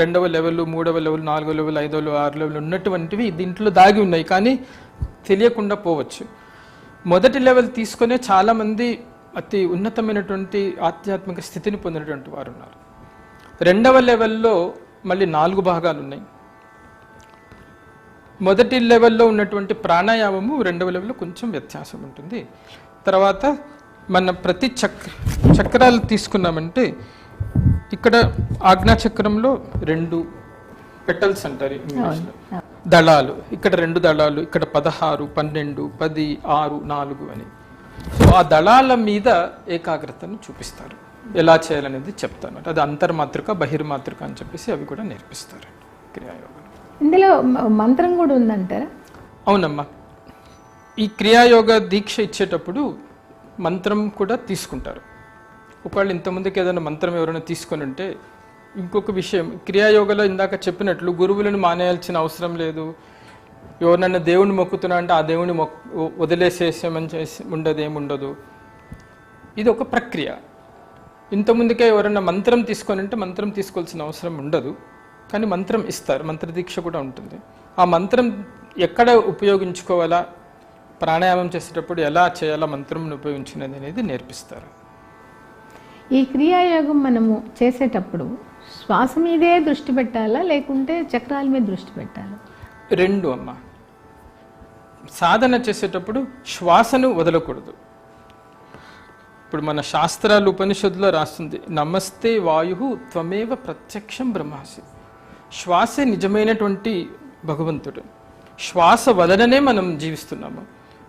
Speaker 4: 2వ లెవెల్, 3వ లెవెల్, 4వ లెవెల్, 5వ లెవెల్, 6వ లెవెల్ ఉన్నటువంటివి దీంట్లో దాగి ఉన్నాయి, కానీ తెలియకుండా పోవచ్చు. మొదటి లెవెల్ తీసుకునే చాలామంది అతి ఉన్నతమైనటువంటి ఆధ్యాత్మిక స్థితిని పొందినటువంటి వారు ఉన్నారు. 2వ లెవెల్లో మళ్ళీ 4 భాగాలు ఉన్నాయి. మొదటి లెవెల్లో ఉన్నటువంటి ప్రాణాయామము 2వ లెవెల్లో కొంచెం వ్యత్యాసం ఉంటుంది. తర్వాత మన ప్రతి చక్రాలు తీసుకున్నామంటే ఇక్కడ ఆజ్ఞాచక్రంలో 2 పెటల్స్ అంటారు ఇంగ్లీష్లో, దళాలు. ఇక్కడ 2 దళాలు, ఇక్కడ 16, 12, 10, 6, 4 అని. సో ఆ దళాల మీద ఏకాగ్రతను చూపిస్తారు. ఎలా చేయాలనేది చెప్తాను. అది అంతర్మాతృక, బహిర్మాతృక అని చెప్పేసి అవి కూడా నేర్పిస్తారు క్రియాయోగం.
Speaker 1: ఇందులో మంత్రం కూడా ఉందంటారా?
Speaker 4: అవునమ్మా. ఈ క్రియాయోగ దీక్ష ఇచ్చేటప్పుడు మంత్రం కూడా తీసుకుంటారు. ఒకవేళ ఇంతకుముందుకు ఏదైనా మంత్రం ఎవరైనా తీసుకొని ఉంటే, ఇంకొక విషయం, క్రియాయోగలో ఇందాక చెప్పినట్లు గురువులను మానేయాల్సిన అవసరం లేదు. ఎవరినైనా దేవుణ్ణి మొక్కుతున్నా అంటే ఆ దేవుని వదిలేసేసేమని ఏముండదు. ఇది ఒక ప్రక్రియ. ఇంతకుముందుకే ఎవరైనా మంత్రం తీసుకొని ఉంటే మంత్రం తీసుకోవాల్సిన అవసరం ఉండదు, కానీ మంత్రం ఇస్తారు. మంత్రదీక్ష కూడా ఉంటుంది. ఆ మంత్రం ఎక్కడ ఉపయోగించుకోవాలా, ప్రాణాయామం చేసేటప్పుడు ఎలా చేయాలా, మంత్రం ఉపయోగించినది అనేది నేర్పిస్తారు.
Speaker 1: ఈ క్రియాయోగం మనము చేసేటప్పుడు శ్వాస మీదే దృష్టి పెట్టాలా, లేకుంటే చక్రాల మీద దృష్టి పెట్టాలా?
Speaker 4: 2 అమ్మ. సాధన చేసేటప్పుడు శ్వాసను వదలకూడదు. ఇప్పుడు మన శాస్త్రాలు, ఉపనిషత్తులో రాస్తుంది, నమస్తే వాయు త్వమేవ ప్రత్యక్షం బ్రహ్మాసి. శ్వాసే నిజమైనటువంటి భగవంతుడు. శ్వాస వలననే మనం జీవిస్తున్నాము.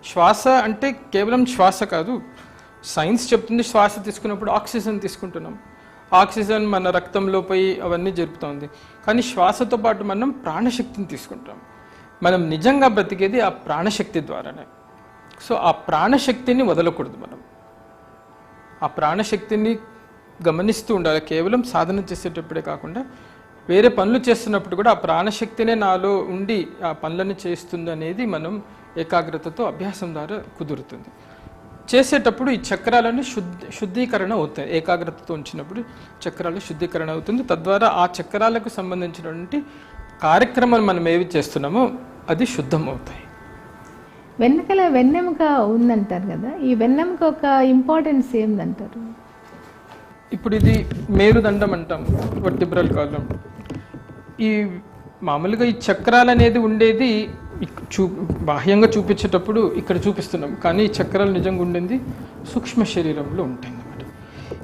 Speaker 4: శ్వాస అంటే కేవలం శ్వాస కాదు, సైన్స్ చెప్తుంది శ్వాస తీసుకున్నప్పుడు ఆక్సిజన్ తీసుకుంటున్నాం. ఆక్సిజన్ మన రక్తంలో పోయి అవన్నీ జరుపుతుంది. కానీ శ్వాసతో పాటు మనం ప్రాణశక్తిని తీసుకుంటాం. మనం నిజంగా బ్రతికేది ఆ ప్రాణశక్తి ద్వారానే. సో ఆ ప్రాణశక్తిని వదలకూడదు. మనం ఆ ప్రాణశక్తిని గమనిస్తూ ఉండాలి. కేవలం సాధన చేసేటప్పుడే కాకుండా వేరే పనులు చేస్తున్నప్పుడు కూడా ఆ ప్రాణశక్తినే నాలో ఉండి ఆ పనులను చేస్తుంది అనేది మనం ఏకాగ్రతతో అభ్యాసం ద్వారా కుదురుతుంది. చేసేటప్పుడు ఈ చక్రాలను శుద్ధీకరణ అవుతాయి. ఏకాగ్రతతో ఉంచినప్పుడు చక్రాలు శుద్ధీకరణ అవుతుంది. తద్వారా ఆ చక్రాలకు సంబంధించినటువంటి కార్యక్రమాలు మనం ఏవి చేస్తున్నామో అది శుద్ధం అవుతాయి.
Speaker 1: వెన్నెకల వెన్నెముక ఉందంటారు కదా, ఈ వెన్నెముక ఒక ఇంపార్టెన్స్ ఏందంటారు?
Speaker 4: ఇప్పుడు ఇది మేరుదండం అంటాం, వర్టిబ్రల్ కాలం. ఈ మామూలుగా ఈ చక్రాలు అనేది ఉండేది బాహ్యంగా చూపించేటప్పుడు ఇక్కడ చూపిస్తున్నాం, కానీ ఈ చక్రాలు నిజంగా ఉండేది సూక్ష్మ శరీరంలో ఉంటాయి అన్నమాట.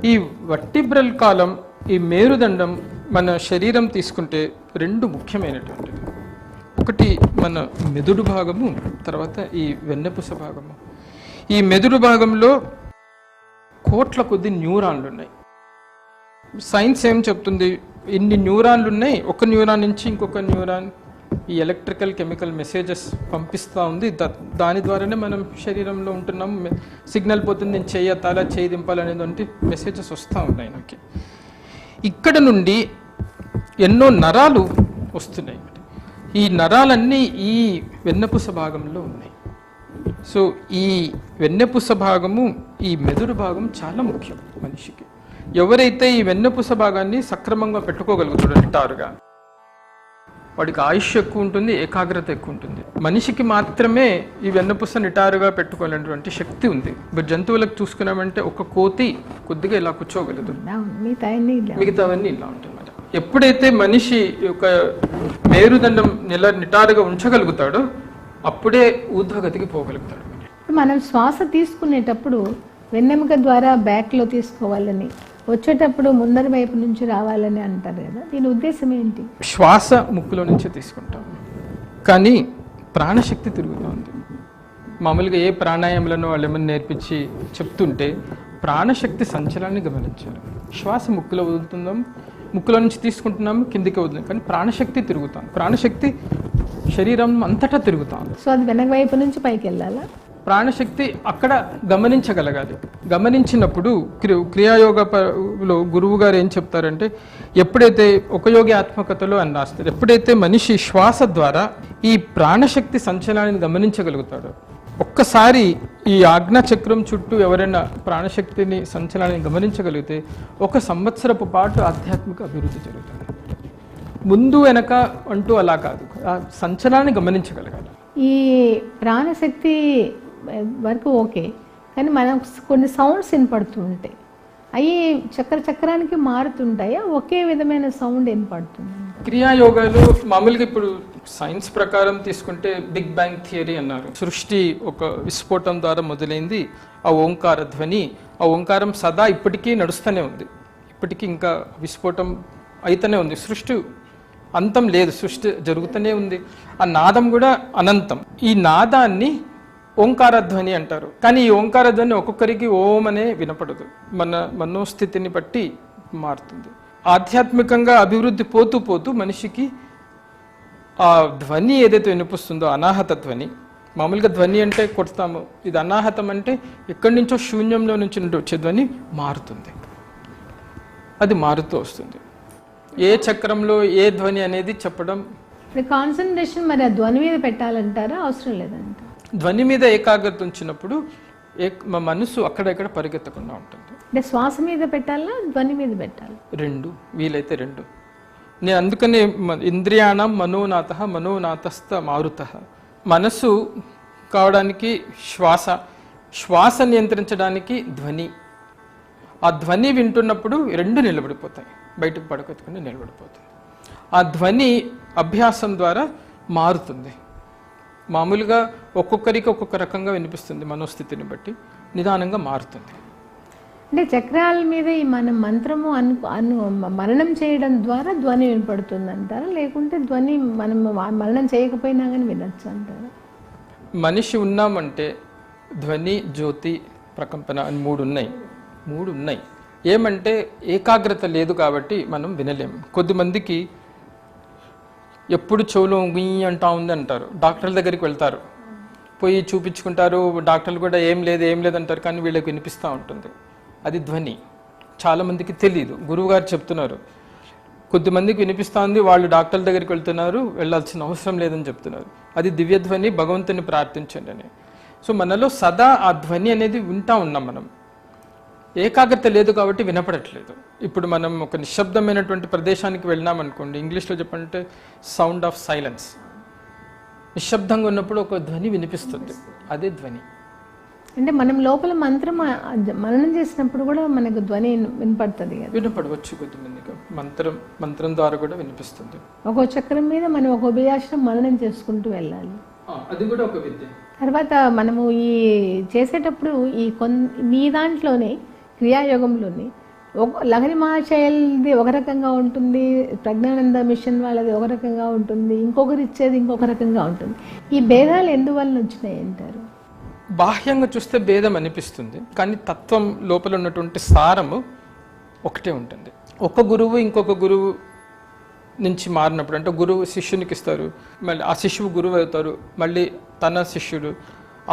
Speaker 4: ఈ వర్టిబ్రల్ కాలం, ఈ మేరుదండం మన శరీరం తీసుకుంటే రెండు ముఖ్యమైనటువంటివి. ఒకటి మన మెదడు భాగము, తర్వాత ఈ వెన్నెపూస భాగము. ఈ మెదడు భాగంలో కోట్ల కొద్ది న్యూరాన్లు ఉన్నాయి. సైన్స్ ఏం చెప్తుంది, ఇన్ని న్యూరాన్లు ఉన్నాయి, ఒక న్యూరాన్ నుంచి ఇంకొక న్యూరాన్ ఈ ఎలక్ట్రికల్ కెమికల్ మెసేజెస్ పంపిస్తూ ఉంది. దాని ద్వారానే మనం శరీరంలో ఉంటున్నాం. సిగ్నల్ పోతుంది, నేను చేయెత్తాలా, చేయి దింపాలనేటువంటి మెసేజెస్ వస్తూ ఉన్నాయి నాకు. ఇక్కడ నుండి ఎన్నో నరాలు వస్తున్నాయి. ఈ నరాలన్నీ ఈ వెన్నపూస భాగంలో ఉన్నాయి. సో ఈ వెన్నెపూస భాగము, ఈ మెదడు భాగం చాలా ముఖ్యం మనిషికి. ఎవరైతే ఈ వెన్నెపూస భాగాన్ని సక్రమంగా పెట్టుకోగలుగుతాడో నిటారుగా, వాడికి ఆయుష్ ఎక్కువ ఉంటుంది, ఏకాగ్రత ఎక్కువ ఉంటుంది. మనిషికి మాత్రమే ఈ వెన్నపూస నిటారుగా పెట్టుకోలేనటువంటి శక్తి ఉంది. ఇప్పుడు జంతువులకు చూసుకున్నామంటే ఒక కోతి కొద్దిగా ఇలా కూర్చోగలదు, మిగతావన్నీ ఇలా ఉంటుంది. ఎప్పుడైతే మనిషి ఒక మేరుదండం నిటారుగా ఉంచగలుగుతాడో అప్పుడే ఊర్ధ్వగతికి పోగలుగుతాడు.
Speaker 1: మనం శ్వాస తీసుకునేటప్పుడు వెన్నెముక ద్వారా బ్యాక్లో తీసుకోవాలని, వచ్చేటప్పుడు ముందరి వైపు నుంచి రావాలని అంటారు కదా, దీని ఉద్దేశం ఏంటి?
Speaker 4: శ్వాస ముక్కులో నుంచే తీసుకుంటాం, కానీ ప్రాణశక్తి తిరుగుతుంది. మామూలుగా ఏ ప్రాణాయామాలను వాళ్ళు ఏమైనా నేర్పించి చెప్తుంటే ప్రాణశక్తి సంచలనాన్ని గమనించారు. శ్వాస ముక్కులో వదులుతున్నాం, ముక్కులో నుంచి తీసుకుంటున్నాము, కిందికి వదులుతాం, కానీ ప్రాణశక్తి తిరుగుతాం. ప్రాణశక్తి శరీరం అంతటా తిరుగుతాం.
Speaker 1: సో అది వెనక వైపు నుంచి పైకి వెళ్ళాలా?
Speaker 4: ప్రాణశక్తి అక్కడ గమనించగలగాలి. గమనించినప్పుడు క్రియాయోగలో గురువు గారు ఏం చెప్తారంటే, ఎప్పుడైతే ఒక యోగి ఆత్మకథలో అని రాస్తారు, ఎప్పుడైతే మనిషి శ్వాస ద్వారా ఈ ప్రాణశక్తి సంచలనాన్ని గమనించగలుగుతాడో, ఒక్కసారి ఈ ఆజ్ఞాచక్రం చుట్టూ ఎవరైనా ప్రాణశక్తిని సంచలనాన్ని గమనించగలిగితే 1 సంవత్సరపు పాటు ఆధ్యాత్మిక అభివృద్ధి జరుగుతుంది. ముందు వెనక అంటూ అలా కాదు, ఆ సంచలనాన్ని గమనించగలగాలి.
Speaker 1: ఈ ప్రాణశక్తి వరకు ఓకే, కానీ మనకు కొన్ని సౌండ్స్ వినపడుతూ ఉంటాయి, అవి చక్రానికి మారుతుంటాయా? ఒకే విధమైన సౌండ్ వినపడుతుంది.
Speaker 4: క్రియాయోగాలు మామూలుగా ఇప్పుడు సైన్స్ ప్రకారం తీసుకుంటే బిగ్ బ్యాంగ్ థియరీ అన్నారు. సృష్టి ఒక విస్ఫోటం ద్వారా మొదలైంది. ఆ ఓంకార ధ్వని, ఆ ఓంకారం సదా ఇప్పటికీ నడుస్తూనే ఉంది, ఇప్పటికీ ఇంకా విస్ఫోటం అయితేనే ఉంది. సృష్టి అంతం లేదు, సృష్టి జరుగుతూనే ఉంది. ఆ నాదం కూడా అనంతం. ఈ నాదాన్ని ఓంకారధ్వని అంటారు. కానీ ఈ ఓంకారధ్వని ఒక్కొక్కరికి ఓం అనే వినపడదు, మన మనోస్థితిని బట్టి మారుతుంది. ఆధ్యాత్మికంగా అభివృద్ధి పోతూ పోతూ మనిషికి ఆ ధ్వని ఏదైతే వినిపిస్తుందో, అనాహత ధ్వని, మామూలుగా ధ్వని అంటే కొడతాము, ఇది అనాహతం అంటే ఎక్కడి నుంచో శూన్యంలో నుంచి వచ్చే ధ్వని మారుతుంది. అది మారుతూ వస్తుంది. ఏ చక్రంలో ఏ ధ్వని అనేది చెప్పడం.
Speaker 1: కాన్సన్ట్రేషన్ మరి ఆ ధ్వని మీద పెట్టాలంటారా, అవసరం లేదంట?
Speaker 4: ధ్వని మీద ఏకాగ్రత ఉంచినప్పుడు మా మనసు అక్కడెక్కడ పరిగెత్తకుండా ఉంటుంది.
Speaker 1: అంటే శ్వాస మీద పెట్టాలా, ధ్వని మీద పెట్టాలి?
Speaker 4: రెండు, వీలైతే రెండు. నేను అందుకనే ఇంద్రియాణం మనోనాథ మనోనాథస్థ మారుత. మనసు కావడానికి శ్వాస, శ్వాస నియంత్రించడానికి ధ్వని. ఆ ధ్వని వింటున్నప్పుడు రెండు నిలబడిపోతాయి, బయటకు పడకొత్తుకుని నిలబడిపోతుంది. ఆ ధ్వని అభ్యాసం ద్వారా మారుతుంది. మామూలుగా ఒక్కొక్కరికి ఒక్కొక్క రకంగా వినిపిస్తుంది, మనోస్థితిని బట్టి నిదానంగా మారుతుంది.
Speaker 1: అంటే చక్రాల మీద ఈ మనం మంత్రము మరణం చేయడం ద్వారా ధ్వని వినపడుతుంది అంటారా, లేకుంటే ధ్వని మనం మరణం చేయకపోయినా కానీ వినొచ్చు అంటారా?
Speaker 4: మనిషి ఉన్నామంటే ధ్వని, జ్యోతి, ప్రకంపన అని మూడు ఉన్నాయి. ఏమంటే ఏకాగ్రత లేదు కాబట్టి మనం వినలేము. కొద్దిమందికి ఎప్పుడు చెవులో గుయ్యి అంటా ఉంది అంటారు, డాక్టర్ల దగ్గరికి వెళ్తారు, పోయి చూపించుకుంటారు, డాక్టర్లు కూడా ఏం లేదు అంటారు, కానీ వీళ్ళకి వినిపిస్తూ ఉంటుంది. అది ధ్వని. చాలామందికి తెలియదు. గురువుగారు చెప్తున్నారు, కొద్దిమందికి వినిపిస్తుంది, వాళ్ళు డాక్టర్ల దగ్గరికి వెళ్తున్నారు, వెళ్ళాల్సిన అవసరం లేదని చెప్తున్నారు. అది దివ్యధ్వని, భగవంతుని ప్రార్థించండి అని. సో మనలో సదా ఆ ధ్వని అనేది వింటా ఉన్నాం. మనం ఏకాగ్రత లేదు కాబట్టి వినపడట్లేదు. ఇప్పుడు మనం ఒక నిశ్శబ్దమైనటువంటి ప్రదేశానికి వెళ్ళినామనుకోండి, ఇంగ్లీష్లో చెప్పాలంటే సౌండ్ ఆఫ్ సైలెన్స్. నిశ్శబ్దంగా ఉన్నప్పుడు ఒక ధ్వని వినిపిస్తుంది, అదే ధ్వని.
Speaker 1: అంటే మనం లోపల మంత్రం మననం చేసినప్పుడు కూడా మనకు ధ్వని వినపడుతుంది కదా?
Speaker 4: వినపడవచ్చు కొద్దిమందికి. మంత్రం ద్వారా కూడా వినిపిస్తుంది.
Speaker 1: ఒక్కో చక్రం మీద మనం ఒక బీజాక్షరం మననం చేసుకుంటూ వెళ్ళాలి,
Speaker 4: అది కూడా ఒక విద్య.
Speaker 1: తర్వాత మనము ఈ చేసేటప్పుడు మీ దాంట్లోనే క్రియాయోగంలోని లహరి మహాశయల్ది ఒక రకంగా ఉంటుంది, ప్రజ్ఞానంద మిషన్ వాళ్ళది ఒక రకంగా ఉంటుంది, ఇంకొకరు ఇచ్చేది ఇంకొక రకంగా ఉంటుంది. ఈ భేదాలు ఎందువల్ల వచ్చినాయి అంటారు?
Speaker 4: బాహ్యంగా చూస్తే భేదం అనిపిస్తుంది, కానీ తత్వం లోపల ఉన్నటువంటి సారము ఒకటే ఉంటుంది. ఒక గురువు ఇంకొక గురువు నుంచి మారినప్పుడు, అంటే గురువు శిష్యునికి ఇస్తారు, మళ్ళీ ఆ శిష్యువు గురువు అవుతారు, మళ్ళీ తన శిష్యుడు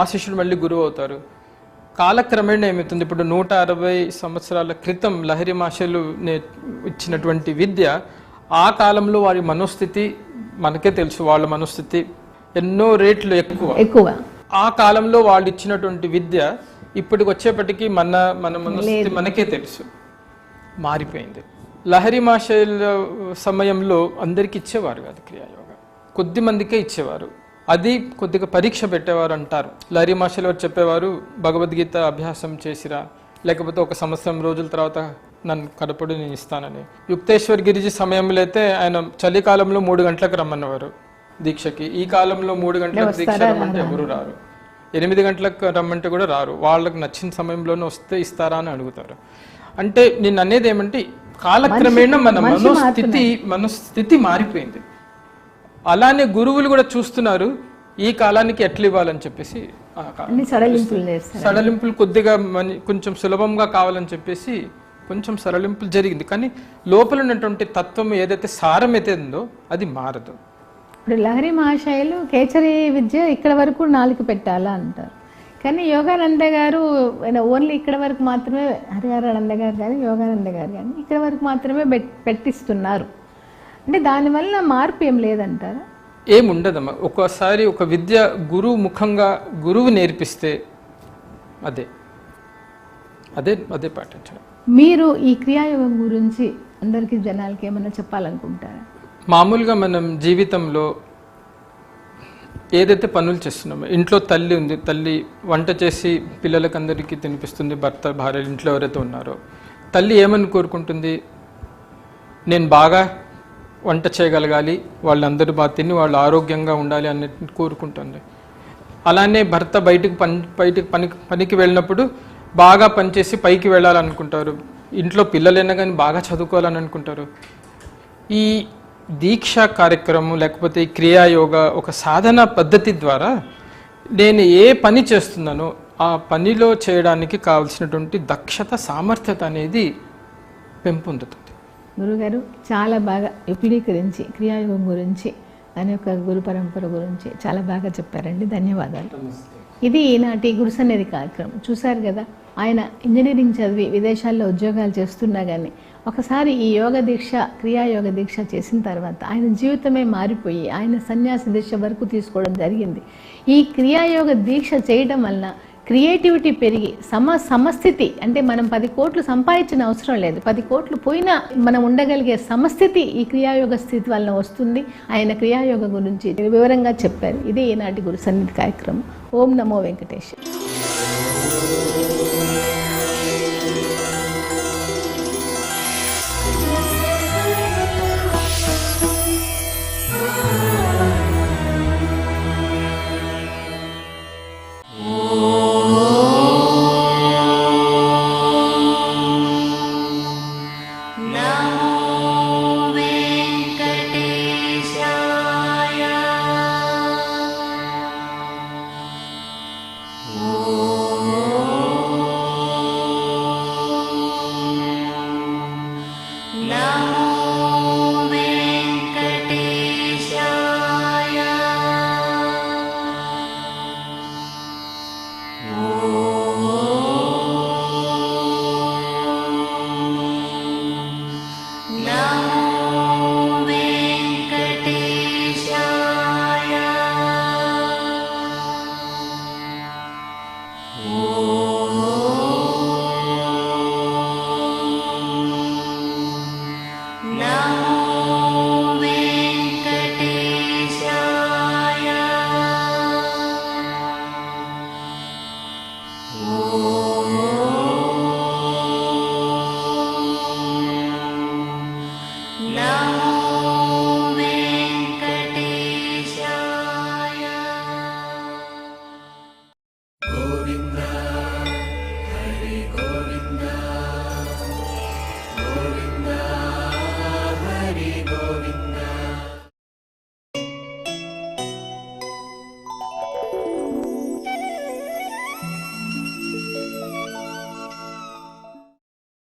Speaker 4: ఆ శిష్యుడు మళ్ళీ గురువు అవుతారు. కాలక్రమేణా ఏమవుతుంది, ఇప్పుడు 160 సంవత్సరాల క్రితం లహరి మహర్షులు ఇచ్చినటువంటి విద్య, ఆ కాలంలో వారి మనోస్థితి మనకే తెలుసు, వాళ్ళ మనోస్థితి ఎన్నో రేట్లు ఎక్కువ. ఆ కాలంలో వాళ్ళు ఇచ్చినటువంటి విద్య ఇప్పటికి వచ్చేప్పటికీ మన మనోస్థితి మనకే తెలుసు, మారిపోయింది. లహరి మహర్షుల సమయంలో అందరికి ఇచ్చేవారు కాదు క్రియాయోగ, కొద్ది మందికే ఇచ్చేవారు. అది కొద్దిగా పరీక్ష పెట్టేవారు అంటారు. లహరి మహర్షులు వారు చెప్పేవారు, భగవద్గీత అభ్యాసం చేసిరా, లేకపోతే 1 సంవత్సరం రోజుల తర్వాత నన్ను కడపడు నేను ఇస్తానని. యుక్తేశ్వర్ గిరిజీ సమయంలో అయితే ఆయన చలికాలంలో 3 గంటలకు రమ్మన్నవారు దీక్షకి. ఈ కాలంలో 3 గంటలకు దీక్ష రమ్మంటే ఎవరు రారు, 8 గంటలకు రమ్మంటే కూడా రారు. వాళ్ళకి నచ్చిన సమయంలోనే వస్తే ఇస్తారా అని అడుగుతారు. అంటే నేను అనేది ఏమంటే, కాలక్రమేణా మన మనస్థితి మారిపోయింది. అలానే గురువులు కూడా చూస్తున్నారు ఈ కాలానికి ఎట్లా ఇవ్వాలని చెప్పేసి సడలింపులు కొద్దిగా కొంచెం సులభంగా కావాలని చెప్పేసి కొంచెం సడలింపులు జరిగింది. కానీ లోపల ఉన్నటువంటి తత్వం ఏదైతే సారం అయితే ఉందో అది మారదు.
Speaker 1: ఇప్పుడు లహరి మహాశయులు కేచరి విద్య ఇక్కడ వరకు 4 పెట్టాలా అంటారు, కానీ యోగానంద గారు ఓన్లీ ఇక్కడ వరకు మాత్రమే, హరిహరానంద గారు కానీ యోగానంద గారు కానీ ఇక్కడ వరకు మాత్రమే పెట్టిస్తున్నారు. అంటే దానివల్ల మార్పు ఏం లేదంటారా?
Speaker 4: ఏముండదమ్మా. ఒక్కోసారి ఒక విద్య గురువు ముఖంగా గురువు నేర్పిస్తే అదే పాటించడం.
Speaker 1: మీరు ఈ క్రియాయోగం గురించి అందరికీ జనాలకి ఏమన్నా చెప్పాలనుకుంటారా?
Speaker 4: మామూలుగా మనం జీవితంలో ఏదైతే పనులు చేస్తున్నామో, ఇంట్లో తల్లి ఉంది, తల్లి వంట చేసి పిల్లలకి అందరికీ తినిపిస్తుంది, భర్త భార్య ఇంట్లో ఎవరైతే ఉన్నారో, తల్లి ఏమని కోరుకుంటుంది, నేను బాగా వంట చేయగలగాలి, వాళ్ళందరూ బాగా తిని వాళ్ళు ఆరోగ్యంగా ఉండాలి అన్నట్టు కోరుకుంటుంది. అలానే భర్త బయటికి పనికి వెళ్ళినప్పుడు బాగా పనిచేసి పైకి వెళ్ళాలనుకుంటారు, ఇంట్లో పిల్లలైనా కానీ బాగా చదువుకోవాలని అనుకుంటారు. ఈ దీక్షా కార్యక్రమం లేకపోతే ఈ క్రియాయోగ ఒక సాధన పద్ధతి ద్వారా నేను ఏ పని చేస్తున్నానో ఆ పనిలో చేయడానికి కావలసినటువంటి దక్షత, సామర్థ్యత అనేది పెంపొందుతుంది.
Speaker 1: గురుగారు చాలా బాగా విపులీకరించి క్రియాయోగం గురించి, దాని యొక్క గురు పరంపర గురించి చాలా బాగా చెప్పారండి. ధన్యవాదాలు. ఇది ఈనాటి గురు సన్నిధి కార్యక్రమం. చూశారు కదా, ఆయన ఇంజనీరింగ్ చదివి విదేశాల్లో ఉద్యోగాలు చేస్తున్నా కానీ ఒకసారి ఈ యోగ దీక్ష, క్రియాయోగ దీక్ష చేసిన తర్వాత ఆయన జీవితమే మారిపోయి ఆయన సన్యాసి దీక్ష వరకు తీసుకోవడం జరిగింది. ఈ క్రియాయోగ దీక్ష చేయడం వలన క్రియేటివిటీ పెరిగి సమస్థితి, అంటే మనం 10 కోట్లు సంపాదించిన అవసరం లేదు, 10 కోట్లు పోయినా మనం ఉండగలిగే సమస్థితి ఈ క్రియాయోగ స్థితి వలన వస్తుంది. ఆయన క్రియాయోగ గురించి వివరంగా చెప్పారు. ఇదే ఈనాటి గురు సన్నిధి కార్యక్రమం. ఓం నమో వెంకటేశ్వర.